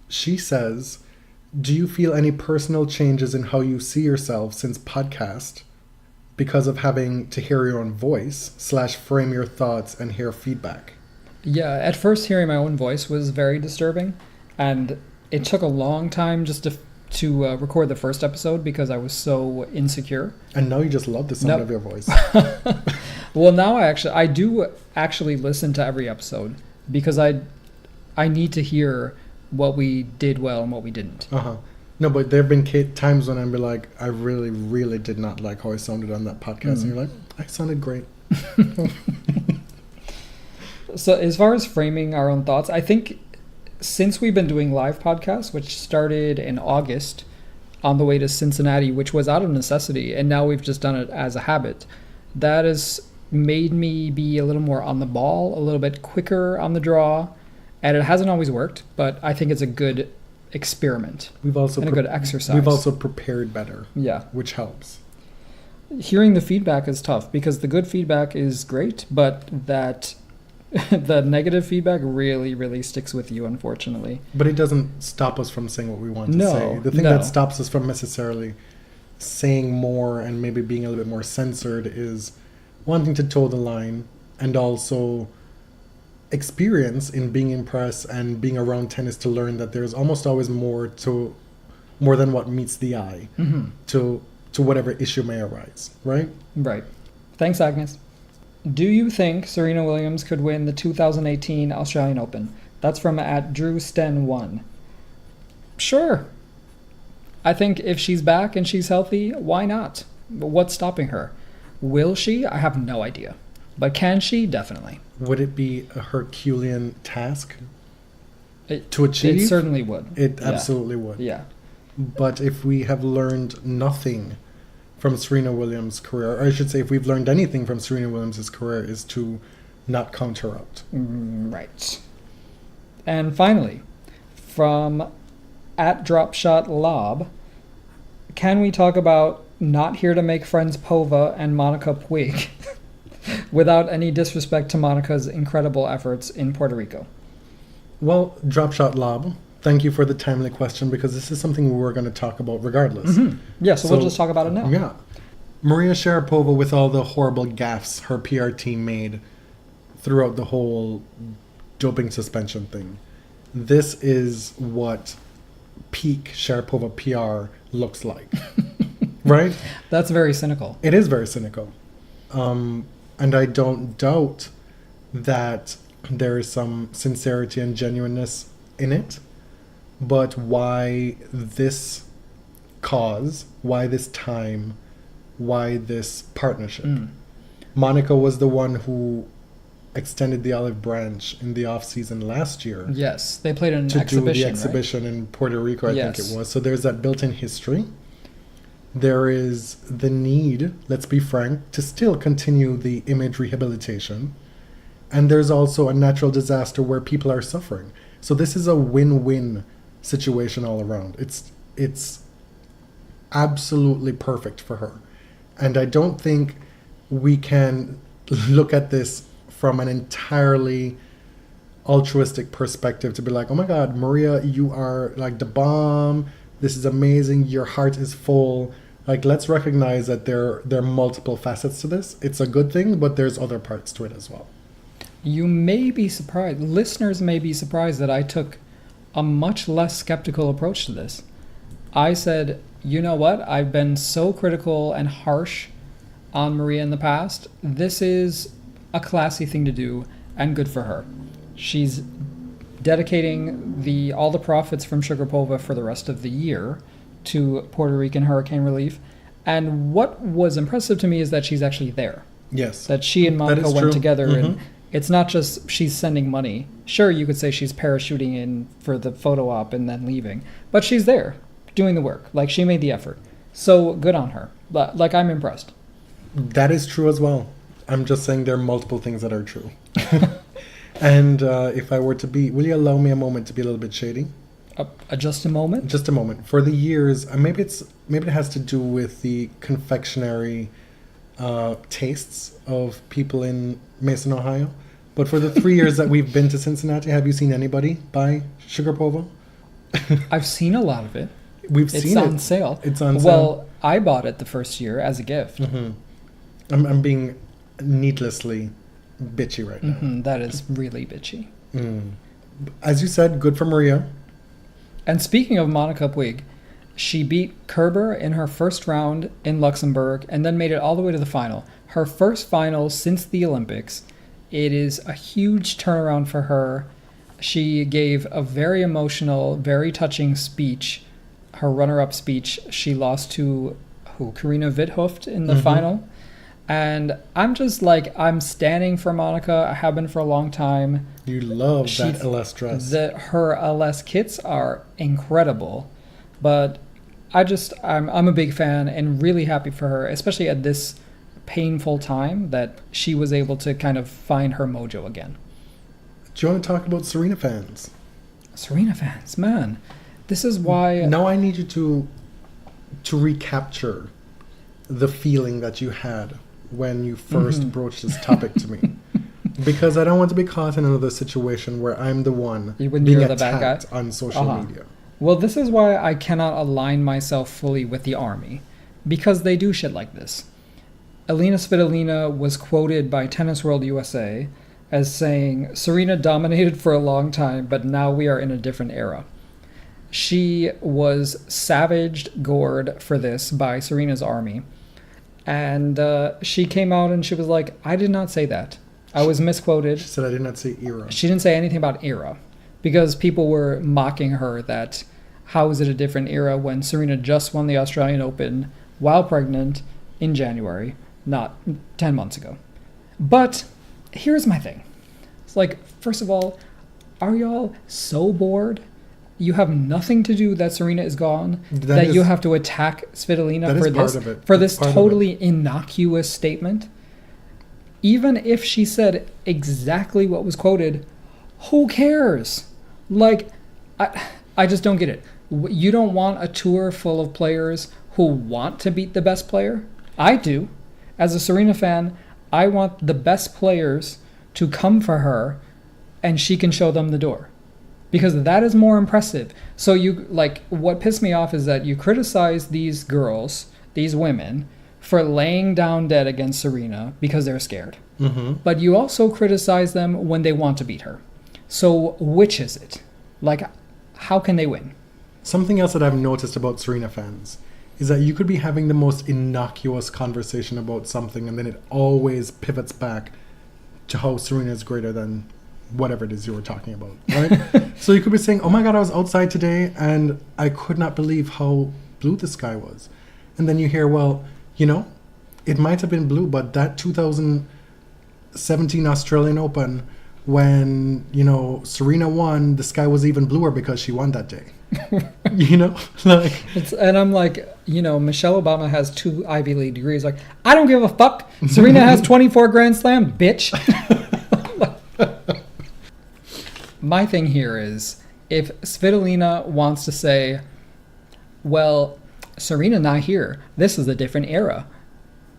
she says, do you feel any personal changes in how you see yourself since podcast because of having to hear your own voice / frame your thoughts and hear feedback? Yeah, at first hearing my own voice was very disturbing, and it took a long time just to record the first episode because I was so insecure. And now you just love the sound of your voice. Well, now I do actually listen to every episode because I need to hear what we did well and what we didn't. No, but there have been times when I'd be like, I really, really did not like how I sounded on that podcast. And you're like, I sounded great. So as far as framing our own thoughts, I think since we've been doing live podcasts, which started in August on the way to Cincinnati, which was out of necessity, and now we've just done it as a habit, that has made me be a little more on the ball, a little bit quicker on the draw, and it hasn't always worked, but I think it's a good experiment a good exercise. We've also prepared better, which helps. Hearing the feedback is tough because the good feedback is great, but that the negative feedback really, really sticks with you, unfortunately. But it doesn't stop us from saying what we want to say. The thing that stops us from necessarily saying more and maybe being a little bit more censored is wanting to toe the line, and also experience in being in press and being around tennis to learn that there's almost always more than what meets the eye to whatever issue may arise, right? Right. Thanks, Agnes. Do you think Serena Williams could win the 2018 Australian Open? That's from @DrewSten1. Sure. I think if she's back and she's healthy, why not? But what's stopping her? Will she? I have no idea. But can she? Definitely. Would it be a Herculean task to achieve? It certainly would. It absolutely would. Yeah. But if we have learned nothing from Serena Williams' career, or I should say if we've learned anything from Serena Williams' career, is to not count her out. Right. And finally, from @DropShotLob, can we talk about Not Here to Make Friends Pova and Monica Puig without any disrespect to Monica's incredible efforts in Puerto Rico? Well, DropShotLob, thank you for the timely question, because this is something we were going to talk about regardless. Yeah, so we'll just talk about it now. Yeah. Maria Sharapova, with all the horrible gaffes her PR team made throughout the whole doping suspension thing, this is what peak Sharapova PR looks like. Right? That's very cynical. It is very cynical. And I don't doubt that there is some sincerity and genuineness in it. but why this cause, why this time, why this partnership. Monica was the one who extended the olive branch in the off season last year. Yes, they played an to exhibition, do the exhibition in Puerto Rico, I think Yes. it was. So there's that built-in history. There is the need, let's be frank, to still continue the image rehabilitation. And there's also a natural disaster where people are suffering. So this is a win-win situation all around. It's absolutely perfect for her. And I don't think we can look at this from an entirely altruistic perspective to be like, oh my God, Maria, you are like the bomb. This is amazing. Your heart is full. Like, let's recognize that there are multiple facets to this. It's a good thing, but there's other parts to it as well. You may be surprised, listeners may be surprised that I took a much less skeptical approach to this. I said, you know what? I've been so critical and harsh on Maria in the past. This is a classy thing to do and good for her. She's dedicating all the profits from Sugar Pova for the rest of the year to Puerto Rican hurricane relief. And what was impressive to me is that she's actually there. Yes. That she and Monica went true. together, Mm-hmm. and it's not just she's sending money. Sure, you could say she's parachuting in for the photo op and then leaving, but she's there doing the work. Like, she made the effort. So good on her. Like, I'm impressed. That is true as well. I'm just saying there are multiple things that are true. And if I were to will you allow me a moment to be a little bit shady? Just a moment. Just a moment. For the years, maybe it has to do with the confectionery tastes of people in Mason, Ohio. But for the 3 years that we've been to Cincinnati, have you seen anybody buy Sugar Pova? I've seen a lot of it. It's It's on sale. It's on sale. Well, I bought it the first year as a gift. Mm-hmm. I'm being needlessly bitchy right now. That is really bitchy. As you said, good for Maria. And speaking of Monica Puig, she beat Kerber in her first round in Luxembourg and then made it all the way to the final. Her first final since the Olympics. It is a huge turnaround for her. She gave a very emotional, very touching speech. Her runner-up speech, she lost to Karina Witthoft in the final. And I'm just like, I'm standing for Monica. I have been for a long time. You love that LS dress. Her LS kits are incredible. But I'm a big fan and really happy for her, especially at this painful time that she was able to kind of find her mojo again. Do you want to talk about Serena fans? Serena fans, man. This is why... Now I need you to recapture the feeling that you had when you first broached this topic to me. Because I don't want to be caught in another situation where I'm the one when being you're the bad attacked guy? on social media. Well, this is why I cannot align myself fully with the army. Because they do shit like this. Elina Svitolina was quoted by Tennis World USA as saying, Serena dominated for a long time, but now we are in a different era. She was savaged, gored for this by Serena's army. And she came out and she was like, I did not say that. I was misquoted. She said I did not say era. She didn't say anything about era. Because people were mocking her that how is it a different era when Serena just won the Australian Open while pregnant in January, not 10 months ago. But here's my thing. It's like, first of all, are y'all so bored? You have nothing to do that Serena is gone, that you have to attack Svitolina for this totally innocuous statement. Even if she said exactly what was quoted, who cares? Like, I just don't get it. You don't want a tour full of players who want to beat the best player? I do. As a Serena fan, I want the best players to come for her and she can show them the door. Because that is more impressive. So what pissed me off is that you criticize these girls, these women, for laying down dead against Serena because they're scared. But you also criticize them when they want to beat her. So which is it? Like, how can they win? Something else that I've noticed about Serena fans is that you could be having the most innocuous conversation about something and then it always pivots back to how Serena is greater than whatever it is you were talking about, right? So you could be saying, oh my God, I was outside today and I could not believe how blue the sky was. And then you hear, well, you know, it might have been blue, but that 2017 Australian Open, when, you know, Serena won, the sky was even bluer because she won that day. You know? Like, and I'm like, you know, Michelle Obama has 2 Ivy League degrees. Like, I don't give a fuck. Serena has 24 Grand Slam, bitch. My thing here is, if Svitolina wants to say, well, Serena not here. This is a different era.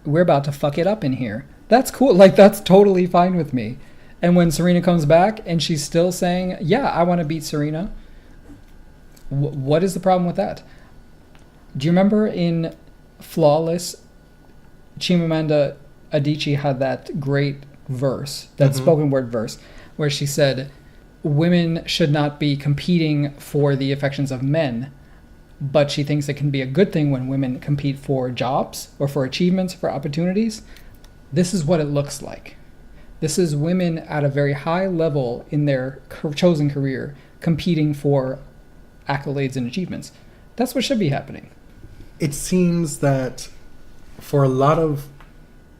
We're about to fuck it up in here. That's cool. Like, that's totally fine with me. And when Serena comes back and she's still saying, yeah, I want to beat Serena, what is the problem with that? Do you remember in Flawless, Chimamanda Adichie had that great verse, that spoken word verse, where she said, women should not be competing for the affections of men, but she thinks it can be a good thing when women compete for jobs or for achievements, for opportunities. This is what it looks like. This is women at a very high level in their chosen career competing for accolades and achievements. That's what should be happening. It seems that for a lot of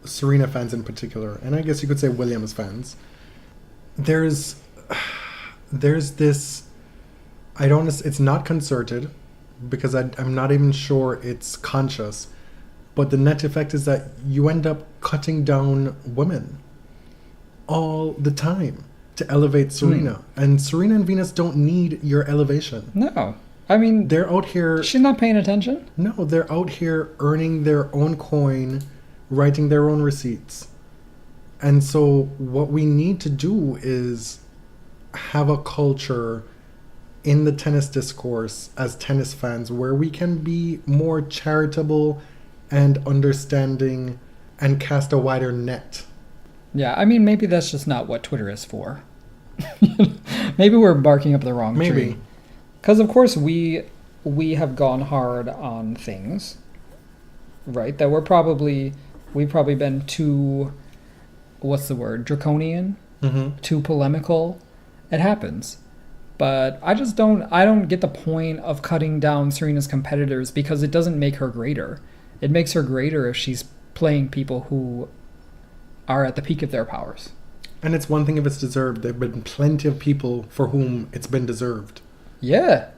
Serena fans in particular, and I guess you could say Williams fans, there's this, it's not concerted, because I'm not even sure it's conscious, but the net effect is that you end up cutting down women all the time to elevate Serena. And Serena and Venus don't need your elevation. No. I mean, they're out here... She's not paying attention? No, they're out here earning their own coin, writing their own receipts. And so what we need to do is have a culture in the tennis discourse as tennis fans where we can be more charitable and understanding and cast a wider net. Yeah, I mean, maybe that's just not what Twitter is for. Maybe we're barking up the wrong tree. Because, of course, we have gone hard on things, right? That we've probably been too, what's the word, draconian, too polemical. It happens. But I don't get the point of cutting down Serena's competitors, because it doesn't make her greater. It makes her greater if she's playing people who are at the peak of their powers. And it's one thing if it's deserved. There have been plenty of people for whom it's been deserved. Yeah.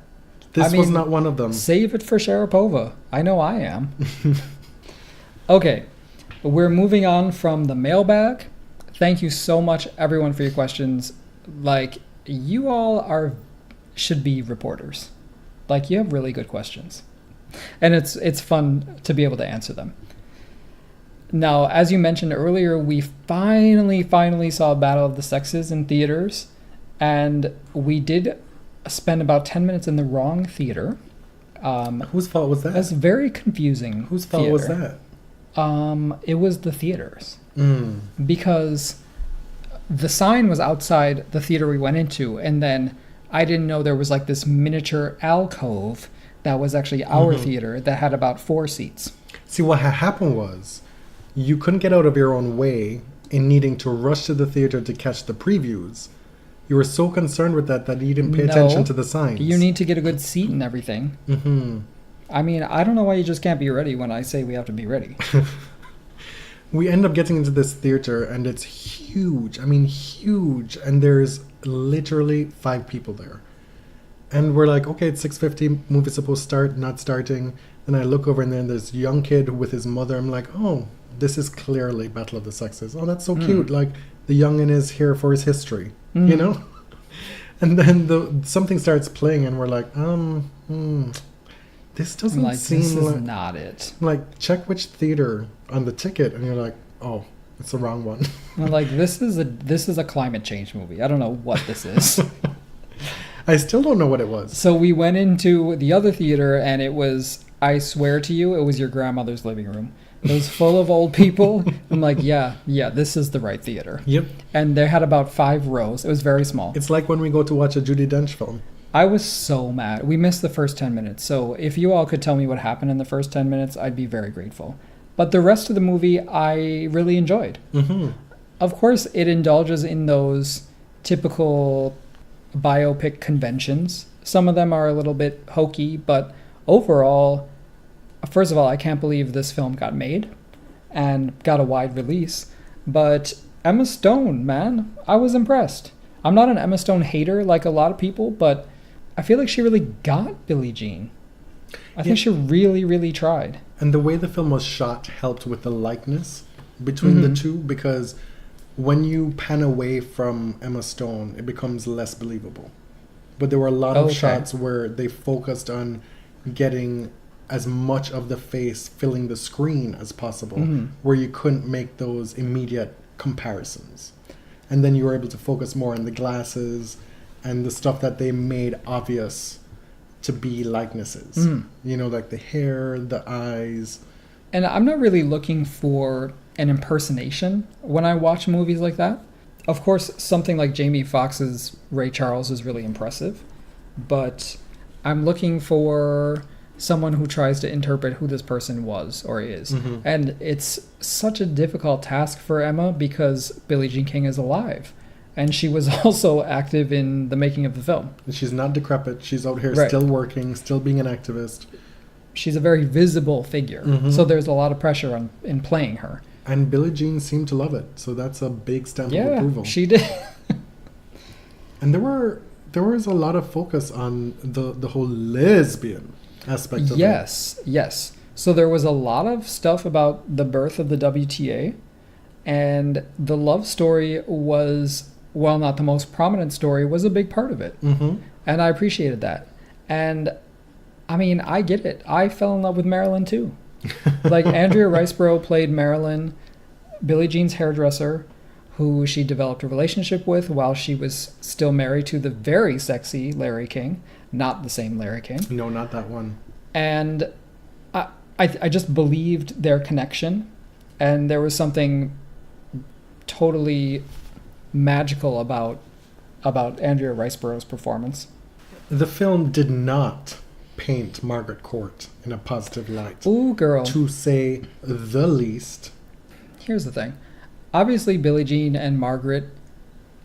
This was not one of them. Save it for Sharapova. I know I am. Okay. We're moving on from the mailbag. Thank you so much, everyone, for your questions. Like, you all should be reporters. Like, you have really good questions. And it's fun to be able to answer them. Now, as you mentioned earlier, we finally saw Battle of the Sexes in theaters. And we did spend about 10 minutes in the wrong theater. Whose fault was that? That's very confusing. Whose fault was that? It was the theaters. Because the sign was outside the theater we went into, and then I didn't know there was like this miniature alcove that was actually our theater that had about 4 seats. See, what had happened was you couldn't get out of your own way in needing to rush to the theater to catch the previews. You were so concerned with that you didn't pay attention to the signs. You need to get a good seat and everything. I mean, I don't know why you just can't be ready when I say we have to be ready. We end up getting into this theater, and it's huge. I mean, huge. And there's literally 5 people there. And we're like, okay, it's 6:50. Movie's supposed to start, not starting. Then I look over, and then there's a young kid with his mother. I'm like, oh, this is clearly Battle of the Sexes. Oh, that's so cute. Like, the youngin is here for his history, you know? And then something starts playing, and we're like, this doesn't seem this is not it. Like, check which theater on the ticket, and you're like, oh, it's the wrong one. I'm like, this is a climate change movie. I don't know what this is. I still don't know what it was. So we went into the other theater, and it was, I swear to you, it was your grandmother's living room. It was full of old people. I'm like, yeah, this is the right theater. Yep. And they had about 5 rows. It was very small. It's like when we go to watch a Judi Dench film. I was so mad. We missed the first 10 minutes. So if you all could tell me what happened in the first 10 minutes, I'd be very grateful. But the rest of the movie, I really enjoyed. Of course, it indulges in those typical biopic conventions. Some of them are a little bit hokey, but overall, first of all, I can't believe this film got made and got a wide release. But Emma Stone, man, I was impressed. I'm not an Emma Stone hater like a lot of people, but I feel like she really got Billie Jean. I think she really, really tried. And the way the film was shot helped with the likeness between the two, because when you pan away from Emma Stone, it becomes less believable. But there were a lot of shots where they focused on getting as much of the face filling the screen as possible, where you couldn't make those immediate comparisons. And then you were able to focus more on the glasses and the stuff that they made obvious to be likenesses. You know, like the hair, the eyes. And I'm not really looking for an impersonation when I watch movies like that. Of course, something like Jamie Foxx's Ray Charles is really impressive, but I'm looking for someone who tries to interpret who this person was or is. And it's such a difficult task for Emma because Billie Jean King is alive. And she was also active in the making of the film. She's not decrepit. She's out here Right. still working, still being an activist. She's a very visible figure. So there's a lot of pressure in playing her. And Billie Jean seemed to love it. So that's a big stamp of Yeah, approval. she did. And there was a lot of focus on the whole lesbian aspect of it. Yes. So there was a lot of stuff about the birth of the WTA, and the love story was, while not the most prominent story, was a big part of it. And I appreciated that. And I mean, I get it. I fell in love with Marilyn too. Like Andrea Riseborough played Marilyn, Billie Jean's hairdresser, who she developed a relationship with while she was still married to the very sexy Larry King. Not the same Larry King. No, not that one. And I just believed their connection, and there was something totally magical about Andrea Riseborough's performance. The film did not paint Margaret Court in a positive light. Ooh, girl. To say the least. Here's the thing. Obviously, Billie Jean and Margaret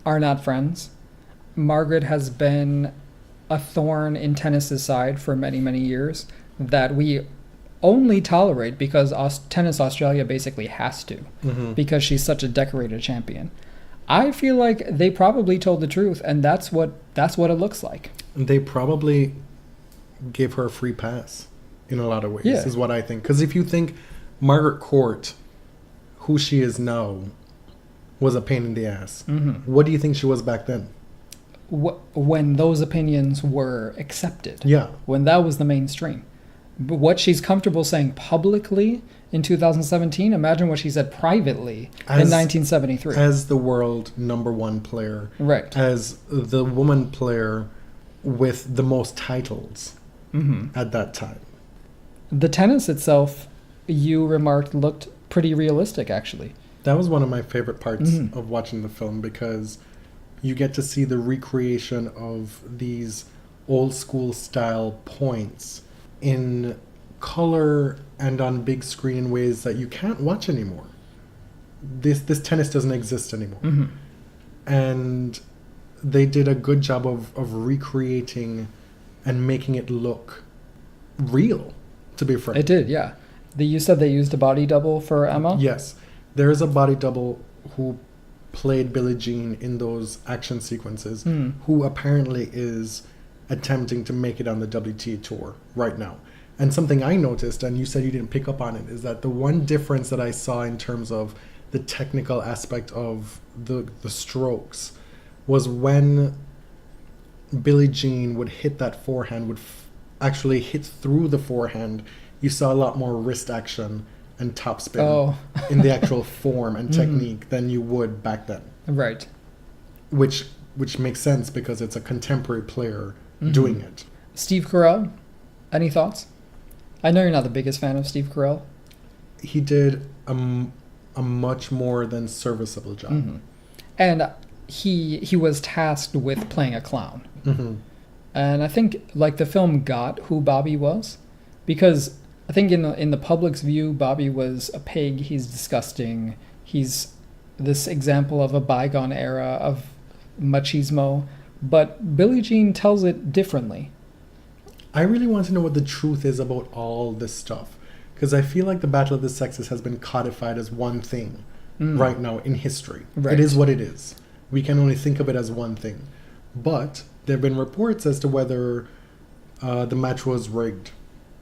are not friends. Margaret has been a thorn in tennis's side for many, many years that we only tolerate because Tennis Australia basically has to, because she's such a decorated champion. I feel like they probably told the truth, and that's what it looks like. They probably gave her a free pass in a lot of ways, is what I think. Because if you think Margaret Court, who she is now, was a pain in the ass, what do you think she was back then? When those opinions were accepted. Yeah. When that was the mainstream. But what she's comfortable saying publicly in 2017, imagine what she said privately in 1973. As the world #1 player. Right. As the woman player with the most titles at that time. The tennis itself, you remarked, looked pretty realistic, actually. That was one of my favorite parts of watching the film, because you get to see the recreation of these old school style points in color and on big screen in ways that you can't watch anymore. This tennis doesn't exist anymore. And they did a good job of recreating and making it look real, to be frank. It did, yeah. You said they used a body double for Emma? Yes. There is a body double who played Billie Jean in those action sequences, who apparently is attempting to make it on the WTA tour right now. And something I noticed, and you said you didn't pick up on it, is that the one difference that I saw in terms of the technical aspect of the strokes was when Billie Jean would hit that forehand, would actually hit through the forehand, you saw a lot more wrist action and topspin in the actual form and technique than you would back then. Right. Which makes sense because it's a contemporary player doing it. Steve Carell, any thoughts? I know you're not the biggest fan of Steve Carell. He did a much more than serviceable job. And he was tasked with playing a clown. And I think like the film got who Bobby was, because I think in the public's view, Bobby was a pig. He's disgusting. He's this example of a bygone era of machismo, but Billie Jean tells it differently. I really want to know what the truth is about all this stuff, because I feel like the Battle of the Sexes has been codified as one thing right now in history. Right. It is what it is. We can only think of it as one thing. But there have been reports as to whether the match was rigged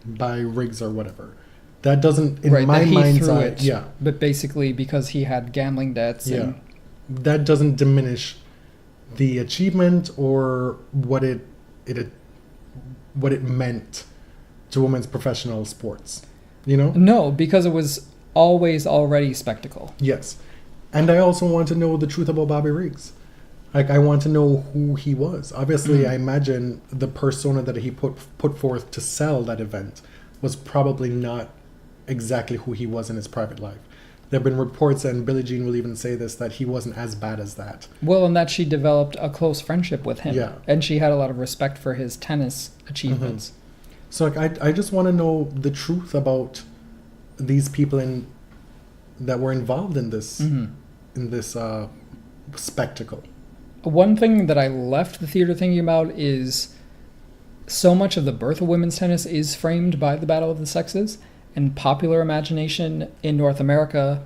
by Riggs or whatever. That doesn't, in my mind's eye, yeah. But basically because he had gambling debts. Yeah. And that doesn't diminish the achievement or what it meant to women's professional sports. You know? No, because it was always already spectacle. Yes. And I also want to know the truth about Bobby Riggs. Like, I want to know who he was. Obviously, I imagine the persona that he put forth to sell that event was probably not exactly who he was in his private life. There have been reports, and Billie Jean will even say this, that he wasn't as bad as that. Well, and that she developed a close friendship with him. Yeah. And she had a lot of respect for his tennis achievements. So like, I just want to know the truth about these people that were involved in this spectacle. One thing that I left the theater thinking about is so much of the birth of women's tennis is framed by the Battle of the Sexes. And popular imagination in North America,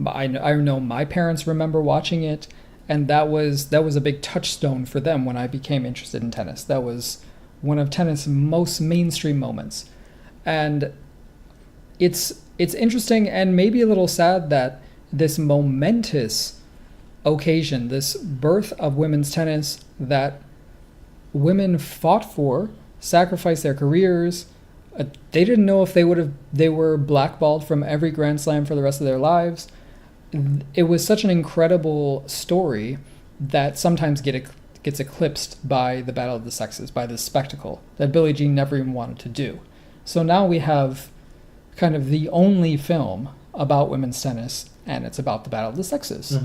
I know my parents remember watching it, and that was a big touchstone for them when I became interested in tennis. That was one of tennis' most mainstream moments. And it's interesting and maybe a little sad that this momentous occasion, this birth of women's tennis that women fought for, sacrificed their careers, they didn't know if they were blackballed from every Grand Slam for the rest of their lives. It was such an incredible story that sometimes gets eclipsed by the Battle of the Sexes, by this spectacle that Billie Jean never even wanted to do. So now we have kind of the only film about women's tennis, and it's about the Battle of the Sexes.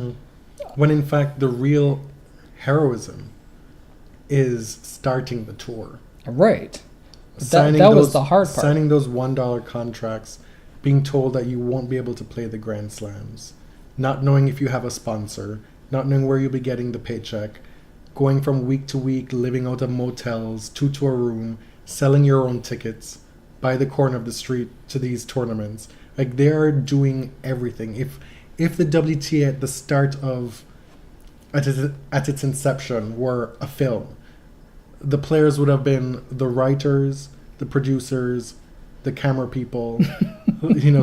When in fact the real heroism is starting the tour. Right. That was the hard part. Signing those $1 contracts, being told that you won't be able to play the Grand Slams, not knowing if you have a sponsor, not knowing where you'll be getting the paycheck, going from week to week, living out of motels, to a room, selling your own tickets by the corner of the street to these tournaments. Like, they're doing everything. If the WTA at the start of, at its inception, were a film, the players would have been the writers, the producers, the camera people,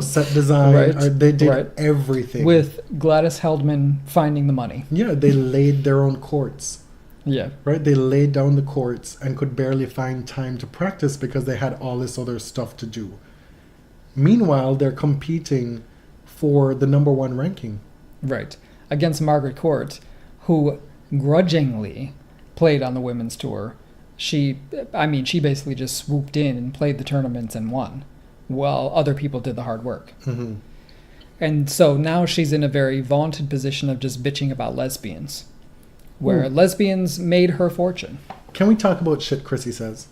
set design. Right. They did everything. With Gladys Heldman finding the money. Yeah, they laid their own courts. Yeah. Right? They laid down the courts and could barely find time to practice because they had all this other stuff to do. Meanwhile, they're competing for the number one ranking. Right. Against Margaret Court, who grudgingly played on the women's tour. She basically just swooped in and played the tournaments and won, while other people did the hard work. And so now she's in a very vaunted position of just bitching about lesbians, where lesbians made her fortune. Can we talk about shit Chrissie says?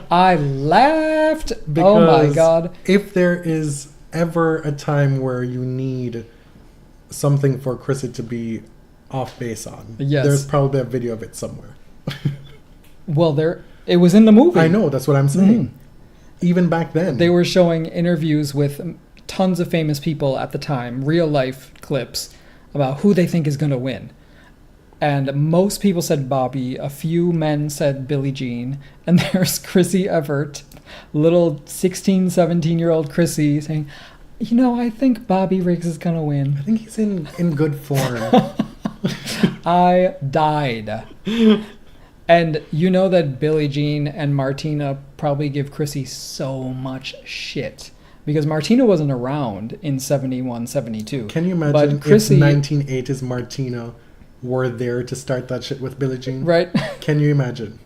I laughed. Because oh my God. If there is ever a time where you need something for Chrissie to be off base on, there's probably a video of it somewhere. Well, it was in the movie. I know, that's what I'm saying. Even back then. They were showing interviews with tons of famous people at the time, real life clips, about who they think is going to win. And most people said Bobby, a few men said Billie Jean, and there's Chrissie Evert, little 16, 17-year-old Chrissie, saying, I think Bobby Riggs is going to win. I think he's in good form. I died. And you know that Billie Jean and Martina probably give Chrissie so much shit. Because Martina wasn't around in 71, 72. Can you imagine if 1980s Martina were there to start that shit with Billie Jean? Right. Can you imagine?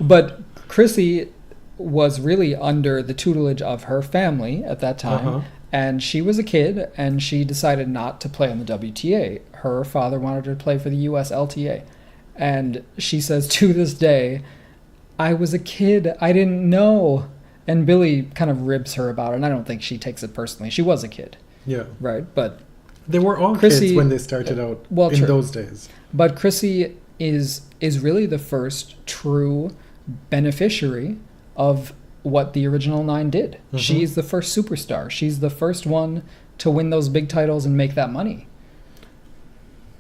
But Chrissie was really under the tutelage of her family at that time. And she was a kid, and she decided not to play on the WTA. Her father wanted her to play for the US LTA. And she says, to this day, I was a kid. I didn't know. And Billie kind of ribs her about it, and I don't think she takes it personally. She was a kid. Yeah. Right? But They were all Chrissie, kids when they started out in true. those days. But Chrissie is really the first true beneficiary of what the original 9 did. Mm-hmm. She's the first superstar. She's the first one to win those big titles and make that money.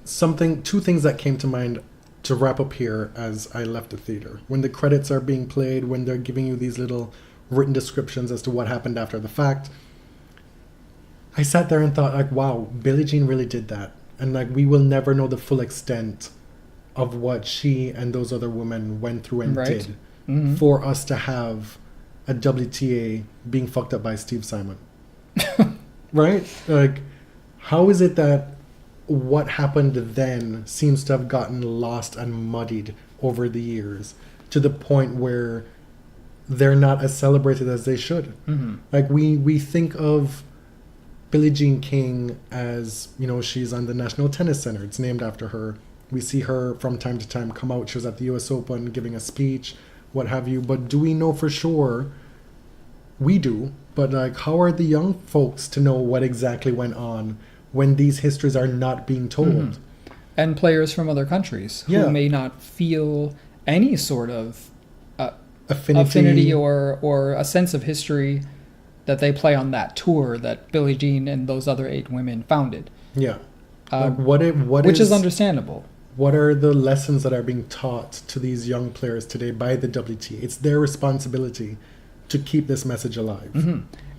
Two things that came to mind to wrap up here as I left the theater. When the credits are being played, when they're giving you these little written descriptions as to what happened after the fact, I sat there and thought, like, wow, Billie Jean really did that. And like, we will never know the full extent of what she and those other women went through and did for us to have a WTA being fucked up by Steve Simon. Right? Like, how is it that what happened then seems to have gotten lost and muddied over the years to the point where they're not as celebrated as they should? Like, we think of Billie Jean King as, you know, she's on the National Tennis Center. It's named after her. We see her from time to time come out. She was at the US Open giving a speech, what have you. But do we know for sure? We do. But like, how are the young folks to know what exactly went on when these histories are not being told? And players from other countries who may not feel any sort of affinity or a sense of history that they play on that tour that Billie Jean and those other 8 women founded. Yeah. Which is understandable. What are the lessons that are being taught to these young players today by the WTA? It's their responsibility to keep this message alive.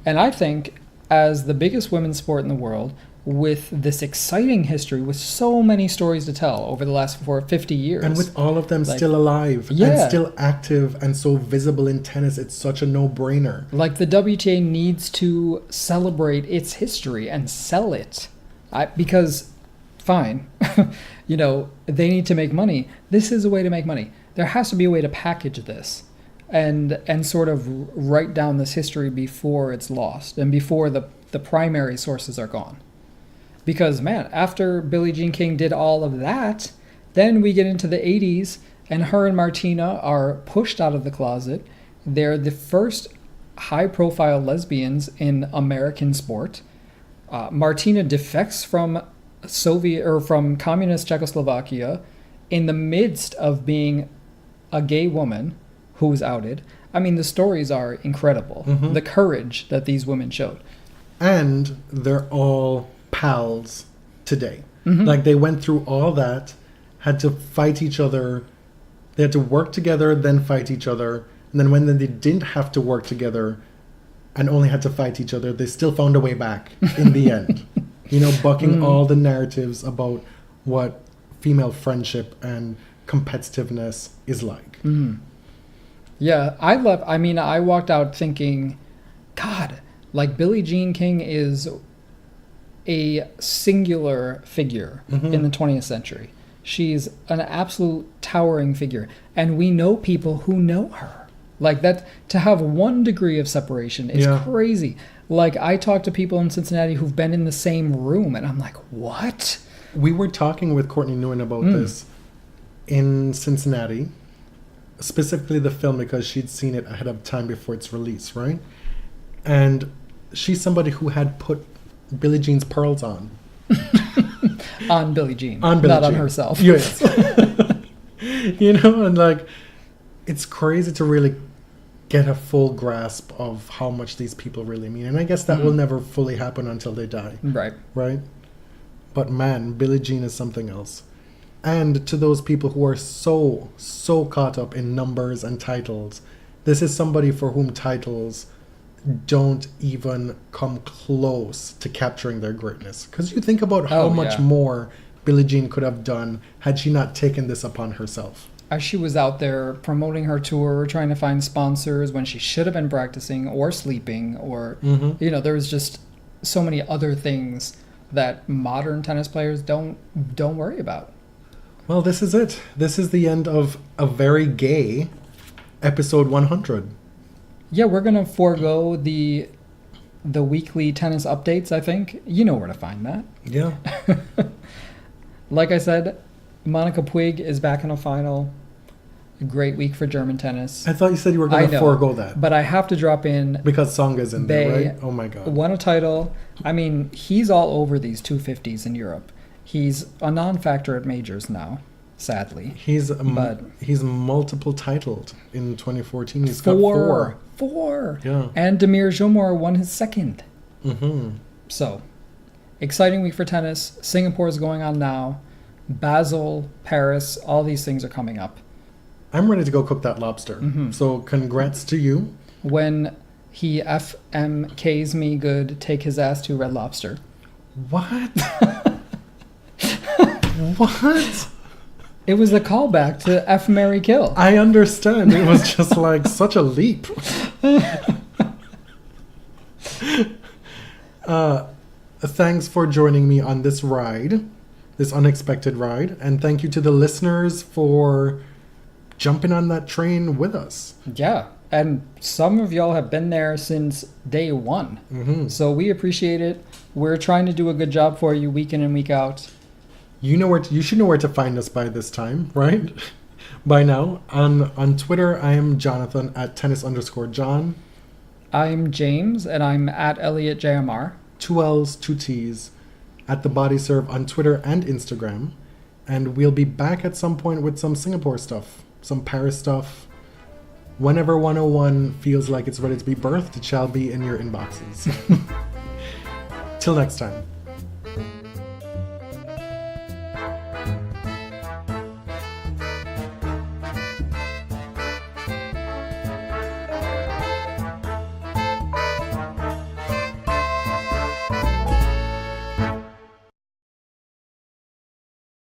And I think, as the biggest women's sport in the world, with this exciting history, with so many stories to tell over the last 50 years. And with all of them still alive and still active and so visible in tennis, it's such a no-brainer. Like, the WTA needs to celebrate its history and sell it. Because, fine, you know, they need to make money. This is a way to make money. There has to be a way to package this and sort of write down this history before it's lost and before the primary sources are gone. Because, man, after Billie Jean King did all of that, then we get into the 80s, and her and Martina are pushed out of the closet. They're the first high-profile lesbians in American sport. Martina defects from from communist Czechoslovakia in the midst of being a gay woman who was outed. I mean, the stories are incredible. The courage that these women showed. And they're all pals today. Like, they went through all that, had to fight each other. They had to work together, then fight each other. And then when they didn't have to work together and only had to fight each other, they still found a way back in the end. You know, bucking all the narratives about what female friendship and competitiveness is like. Yeah, I walked out thinking, God, like, Billie Jean King is a singular figure in the 20th century. She's an absolute towering figure. And we know people who know her. Like, that, to have 1 degree of separation is crazy. Like, I talk to people in Cincinnati who've been in the same room, and I'm like, what? We were talking with Courtney Nguyen about this in Cincinnati, specifically the film, because she'd seen it ahead of time before its release, right? And she's somebody who had put Billie Jean's pearls on. On Billie Jean. On Billie not Jean. On herself. Yes. You know, and like, it's crazy to really get a full grasp of how much these people really mean. And I guess that will never fully happen until they die. Right. Right? But man, Billie Jean is something else. And to those people who are so caught up in numbers and titles, this is somebody for whom titles don't even come close to capturing their greatness. Because you think about how much more Billie Jean could have done had she not taken this upon herself. As she was out there promoting her tour, trying to find sponsors when she should have been practicing or sleeping, or, you know, there was just so many other things that modern tennis players don't worry about. Well, this is it. This is the end of a very gay episode 100. Yeah, we're going to forego the weekly tennis updates, I think. You know where to find that. Yeah. Like I said, Monica Puig is back in a final. A great week for German tennis. I thought you said you were I going to know, forego that. But I have to drop in Because Tsonga's in there, Bay right? Oh my god. won a title. I mean, he's all over these 250s in Europe. He's a non-factor at majors now, sadly. He's multiple titled in 2014. He's got four. Yeah. And Damir Jomor won his second. Mm-hmm. So, exciting week for tennis. Singapore is going on now. Basel, Paris, all these things are coming up. I'm ready to go cook that lobster. Mm-hmm. So congrats to you. When he FMKs me good, take his ass to Red Lobster. What? What? It was a callback to F, Marry, Kill. I understand. It was just like such a leap. Thanks for joining me on this ride, this unexpected ride. And thank you to the listeners for jumping on that train with us. Yeah. And some of y'all have been there since day one. Mm-hmm. So we appreciate it. We're trying to do a good job for you week in and week out. You should know where to find us by this time, right? By now. On Twitter, I am Jonathan at tennis_John. I'm James, and I'm at ElliotJMR. 2 L's, 2 T's. At The Body Serve on Twitter and Instagram. And we'll be back at some point with some Singapore stuff. Some Paris stuff. Whenever 101 feels like it's ready to be birthed, it shall be in your inboxes. Till next time.